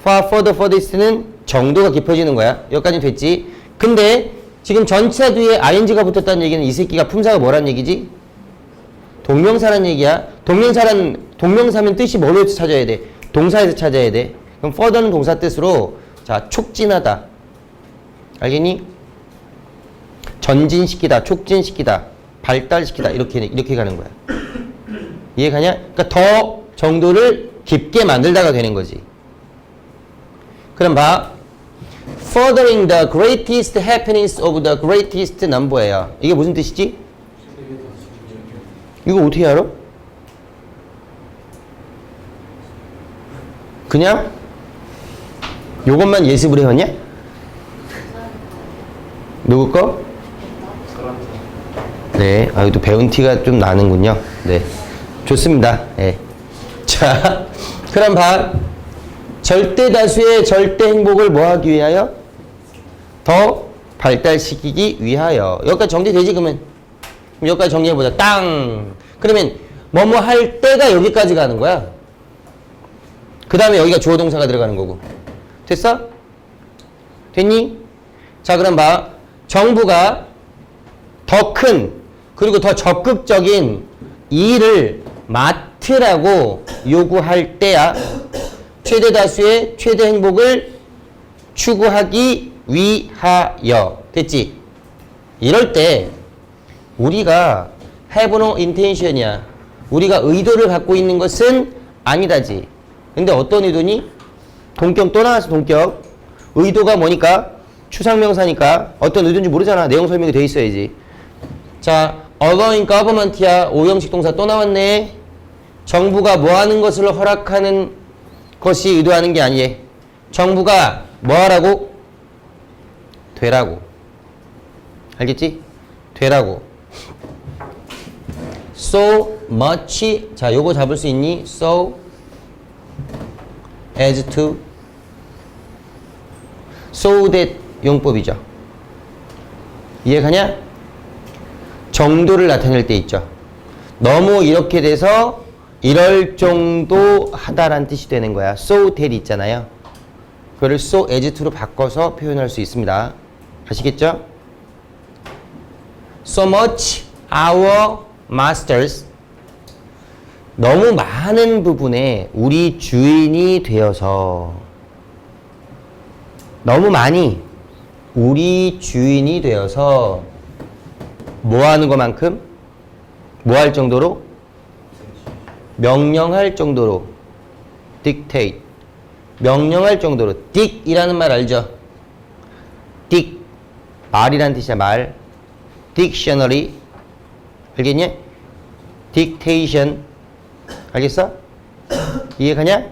far further furthest는 정도가 깊어지는 거야. 여기까지 됐지. 근데 지금 전치사 뒤에 ing가 붙었다는 얘기는 이 새끼가 품사가 뭐란 얘기지? 동명사란 얘기야. 동명사면 뜻이 뭐로 찾아야 돼? 동사에서 찾아야 돼. 그럼 further는 동사 뜻으로 자, 촉진하다. 알겠니? 전진시키다, 촉진시키다, 발달시키다 이렇게 가는 거야. 이해가냐? 그러니까 더 정도를 깊게 만들다가 되는 거지. 그럼 봐. Furthering the greatest happenings of the greatest number예요. 이게 무슨 뜻이지? 이거 어떻게 알아? 그냥 요것만 예습을 해왔냐? 누구 거? 네, 또 배운 티가 좀 나는군요. 네, 좋습니다. 네. 자, 그럼 봐. 절대 다수의 절대 행복을 뭐 하기 위하여? 더 발달시키기 위하여. 여기까지 정리되지, 그러면? 그럼 여기까지 정리해보자. 땅! 그러면 뭐뭐 할 때가 여기까지 가는 거야. 그 다음에 여기가 주어 동사가 들어가는 거고. 됐어? 됐니? 자, 그럼 봐. 정부가 더 큰, 그리고 더 적극적인 일을 맡으라고 요구할 때야. 최대 다수의 최대 행복을 추구하기 위하여. 됐지? 이럴 때 우리가 have no intention이야. 우리가 의도를 갖고 있는 것은 아니다지. 근데 어떤 의도니? 동격 또 나왔어. 동격. 의도가 뭐니까? 추상명사니까 어떤 의도인지 모르잖아. 내용 설명이 돼 있어야지. 자, allowing government야. 오형식 동사 또 나왔네. 정부가 뭐 하는 것을 허락하는 것이 의도하는 게 아니에요. 정부가 뭐 하라고? 되라고. 알겠지? 되라고. So much. 자, 요거 잡을 수 있니? So as to. So that 용법이죠. 이해가냐? 정도를 나타낼 때 있죠. 너무 이렇게 돼서 이럴 정도 하다라는 뜻이 되는 거야. So that 있잖아요. 그걸 so as to로 바꿔서 표현할 수 있습니다. 아시겠죠? So much our masters. 너무 많은 부분에 우리 주인이 되어서 너무 많이 우리 주인이 되어서 뭐 하는 것만큼? 뭐 할 정도로? 명령할 정도로. dictate. 명령할 정도로. dic이라는 말 알죠? dic. 말이란 뜻이야, 말. dictionary. 알겠냐? dictation. 알겠어? 이해가냐?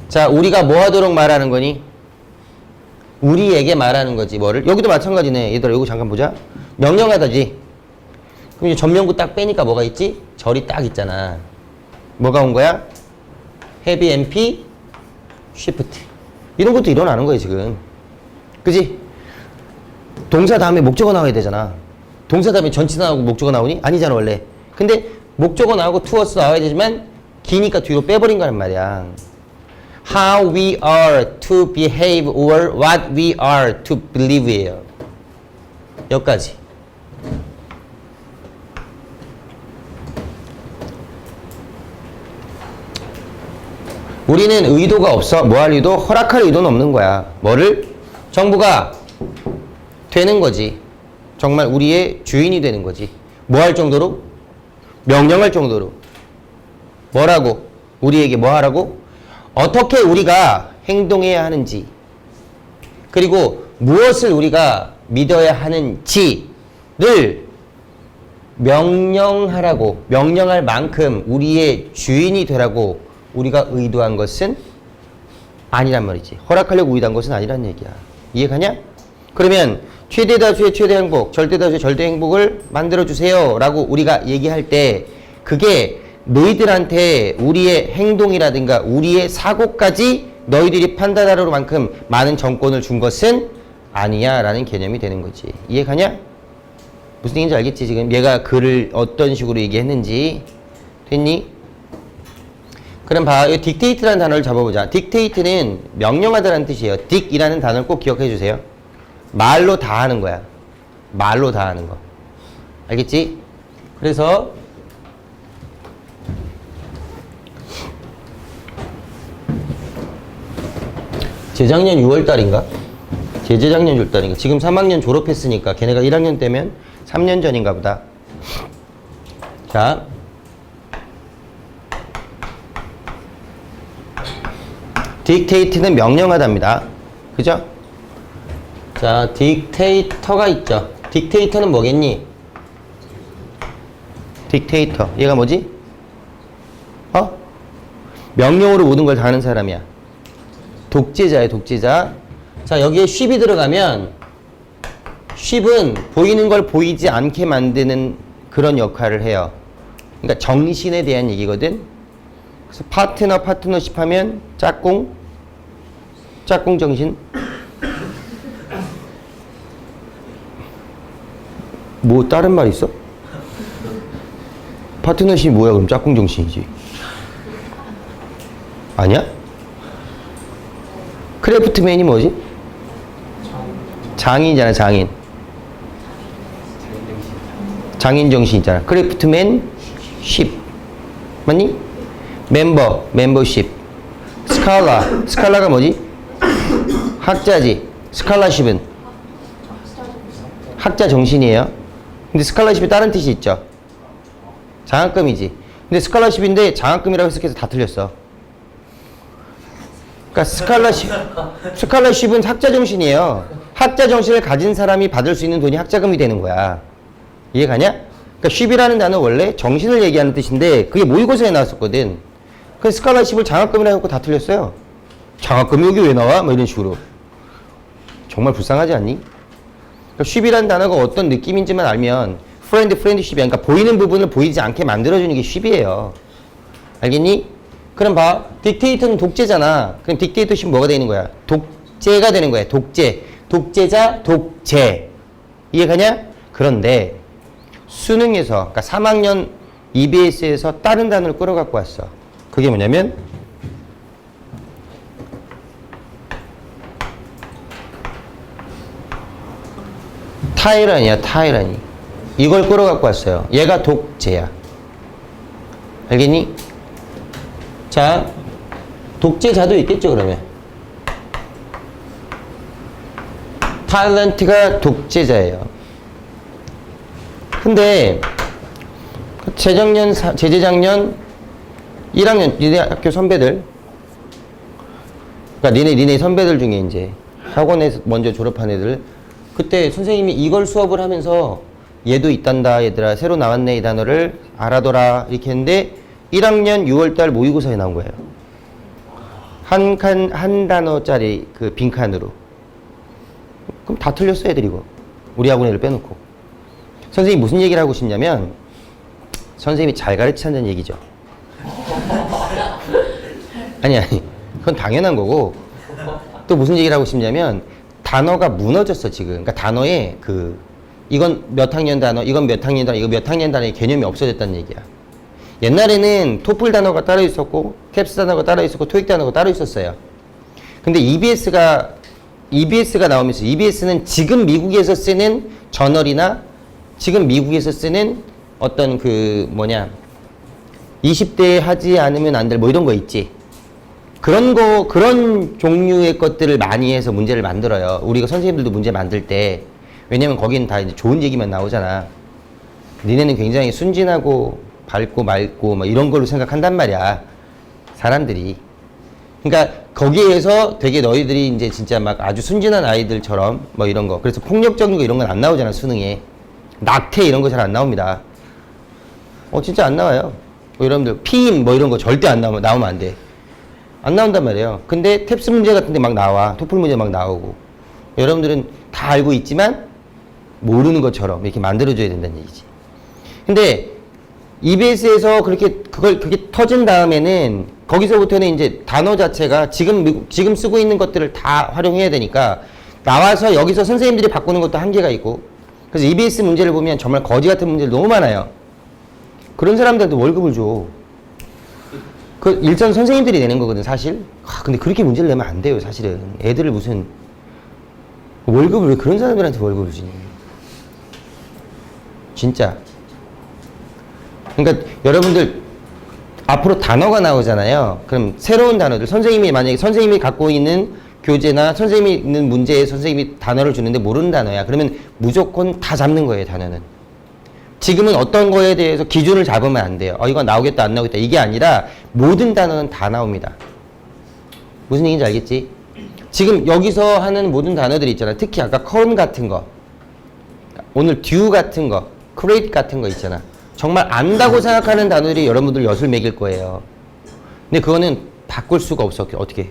자, 우리가 뭐 하도록 말하는 거니? 우리에게 말하는 거지. 뭐를? 여기도 마찬가지네. 얘들아, 이거 잠깐 보자. 명령하다지. 그럼 이제 전명구 딱 빼니까 뭐가 있지? 절이 딱 있잖아. 뭐가 온 거야? have, MP, shift. 이런 것도 일어나는 거예요, 지금. 그지? 동사 다음에 목적어 나와야 되잖아. 동사 다음에 전치사 나오고 목적어 나오니? 아니잖아, 원래. 근데 목적어 나오고 towards 나와야 되지만 기니까 뒤로 빼버린 거란 말이야. How we are to behave or what we are to believe예요. 여기까지. 우리는 의도가 없어. 뭐 할 의도? 허락할 의도는 없는 거야. 뭐를? 정부가 되는 거지. 정말 우리의 주인이 되는 거지. 뭐 할 정도로? 명령할 정도로. 뭐라고? 우리에게 뭐 하라고? 어떻게 우리가 행동해야 하는지, 그리고 무엇을 우리가 믿어야 하는지를 명령하라고, 명령할 만큼 우리의 주인이 되라고 우리가 의도한 것은 아니란 말이지. 허락하려고 의도한 것은 아니란 얘기야. 이해가냐? 그러면 최대 다수의 최대 행복, 절대 다수의 절대 행복을 만들어주세요 라고 우리가 얘기할 때 그게 너희들한테 우리의 행동이라든가 우리의 사고까지 너희들이 판단하려는 만큼 많은 정권을 준 것은 아니야 라는 개념이 되는 거지. 이해가냐? 무슨 얘기인지 알겠지? 지금 얘가 글을 어떤 식으로 얘기했는지. 됐니? 그럼 봐. 이 딕테이트라는 단어를 잡아보자. 딕테이트는 명령하다라는 뜻이에요. 딕이라는 단어를 꼭 기억해 주세요. 말로 다 하는 거야. 말로 다 하는 거. 알겠지? 그래서 재작년 6월달인가? 재작년 6월달인가? 지금 3학년 졸업했으니까 걔네가 1학년 때면 3년 전인가 보다. 자, 딕테이트는 명령하다입니다. 그죠? 자, 딕테이터가 있죠. 딕테이터는 뭐겠니? 딕테이터. 얘가 뭐지? 명령으로 모든 걸 다 하는 사람이야. 독재자예요, 독재자. 자, 여기에 쉽이 들어가면 쉽은 보이는 걸 보이지 않게 만드는 그런 역할을 해요. 그러니까 정신에 대한 얘기거든. 그래서 파트너십 하면 짝꿍 정신. 뭐 다른 말 있어? 파트너십이 뭐야? 그럼 짝꿍 정신이지. 아니야? 크래프트맨이 뭐지? 장인이잖아, 장인. 장인 정신 있잖아. 크래프트맨 쉽. 맞니? 멤버십. 스칼라가 뭐지? 학자지. 스칼라십은 학자 정신이에요. 근데 스칼라십이 다른 뜻이 있죠. 장학금이지. 근데 스칼라십인데 장학금이라고 해석해서 다 틀렸어. 그러니까 스칼라십은 학자 정신이에요. 학자 정신을 가진 사람이 받을 수 있는 돈이 학자금이 되는 거야. 이해가냐? 그러니까 쉽이라는 단어 원래 정신을 얘기하는 뜻인데 그게 모의고사에 나왔었거든. 그래서 스칼라십을 장학금이라고 해서 다 틀렸어요. 장학금이 여기 왜 나와? 뭐 이런 식으로. 정말 불쌍하지 않니? 그러니까 쉽이라는 단어가 어떤 느낌인지만 알면 프렌드십이야. 그러니까 보이는 부분을 보이지 않게 만들어주는 게 쉽이에요. 알겠니? 그럼 봐. 딕테이터는 독재잖아. 그럼 딕테이터십 뭐가 되는 거야? 독재가 되는 거야. 독재자, 독재. 이해가냐? 그런데 수능에서, 그러니까 3학년 EBS에서 다른 단어를 끌어갖고 왔어. 그게 뭐냐면 타이라니. 이걸 끌어갖고 왔어요. 얘가 독재야. 알겠니? 자, 독재자도 있겠죠, 그러면. 탤런트가 독재자예요. 근데 재재작년 1학년 니네 학교 선배들, 그러니까 니네 선배들 중에 이제 학원에서 먼저 졸업한 애들, 그때 선생님이 이걸 수업을 하면서 얘도 있단다, 얘들아 새로 나왔네 이 단어를 알아둬라 이렇게 했는데 1학년 6월달 모의고사에 나온 거예요. 한 단어짜리 그 빈칸으로. 그럼 다 틀렸어 애들이 이거. 우리 학원 애를 빼놓고. 선생님이 무슨 얘기를 하고 싶냐면 선생님이 잘 가르치는 얘기죠. 아니 그건 당연한 거고 또 무슨 얘기를 하고 싶냐면 단어가 무너졌어 지금. 그러니까 단어에 이건 몇 학년 단어, 이건 몇 학년 단어, 이거 몇 학년 단어의 개념이 없어졌다는 얘기야. 옛날에는 토플 단어가 따로 있었고 캡스 단어가 따로 있었고 토익 단어가 따로 있었어요. 근데 EBS가 나오면서 EBS는 지금 미국에서 쓰는 저널이나 지금 미국에서 쓰는 어떤 20대에 하지 않으면 안 될 뭐 이런 거 있지. 그런 종류의 것들을 많이 해서 문제를 만들어요. 우리가 선생님들도 문제 만들 때. 왜냐면 거기는 다 이제 좋은 얘기만 나오잖아. 니네는 굉장히 순진하고 밝고 맑고 막 이런 걸로 생각한단 말이야. 사람들이. 그러니까 거기에서 되게 너희들이 이제 진짜 막 아주 순진한 아이들처럼 뭐 이런 거. 그래서 폭력적인 거 이런 건 안 나오잖아, 수능에. 낙태 이런 거 잘 안 나옵니다. 진짜 안 나와요. 뭐 여러분들 피임 뭐 이런 거 절대 나오면 안 돼. 안 나온단 말이에요. 근데 탭스 문제 같은 데 막 나와. 토플 문제 막 나오고. 여러분들은 다 알고 있지만 모르는 것처럼 이렇게 만들어줘야 된다는 얘기지. 근데 EBS에서 그게 터진 다음에는 거기서부터는 이제 단어 자체가 지금 쓰고 있는 것들을 다 활용해야 되니까 나와서 여기서 선생님들이 바꾸는 것도 한계가 있고 그래서 EBS 문제를 보면 정말 거지 같은 문제들 너무 많아요. 그런 사람들한테 월급을 줘. 그 일선 선생님들이 내는 거거든 사실. 근데 그렇게 문제를 내면 안 돼요 사실은. 애들을 무슨 월급을 왜 그런 사람들한테 월급을 주니? 진짜. 그러니까 여러분들 앞으로 단어가 나오잖아요. 그럼 새로운 단어들 선생님이 만약에 선생님이 갖고 있는 교재나 선생님이 있는 문제에 선생님이 단어를 주는데 모르는 단어야. 그러면 무조건 다 잡는 거예요 단어는. 지금은 어떤 거에 대해서 기준을 잡으면 안 돼요. 이건 나오겠다 안 나오겠다 이게 아니라 모든 단어는 다 나옵니다. 무슨 얘기인지 알겠지? 지금 여기서 하는 모든 단어들이 있잖아. 특히 아까 con 같은 거, 오늘 due 같은 거, create 같은 거 있잖아. 정말 안다고 생각하는 단어들이 여러분들 엿을 매길 거예요. 근데 그거는 바꿀 수가 없어. 어떻게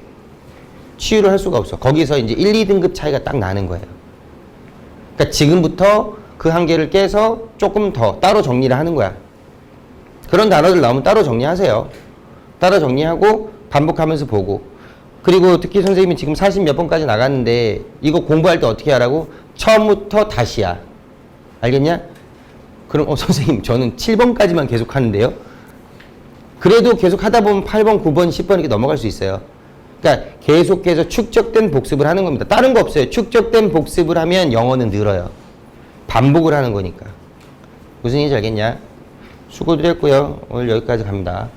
치유를 할 수가 없어. 거기서 이제 1, 2등급 차이가 딱 나는 거예요. 그러니까 지금부터 그 한계를 깨서 조금 더 따로 정리를 하는 거야. 그런 단어들 나오면 따로 정리하세요. 따로 정리하고 반복하면서 보고. 그리고 특히 선생님이 지금 40 몇 번까지 나갔는데 이거 공부할 때 어떻게 하라고? 처음부터 다시야. 알겠냐? 그럼 선생님 저는 7번까지만 계속 하는데요. 그래도 계속 하다 보면 8번, 9번, 10번 이렇게 넘어갈 수 있어요. 그러니까 계속해서 축적된 복습을 하는 겁니다. 다른 거 없어요. 축적된 복습을 하면 영어는 늘어요. 반복을 하는 거니까. 무슨 얘기인지 알겠냐? 수고들 했고요. 오늘 여기까지 갑니다.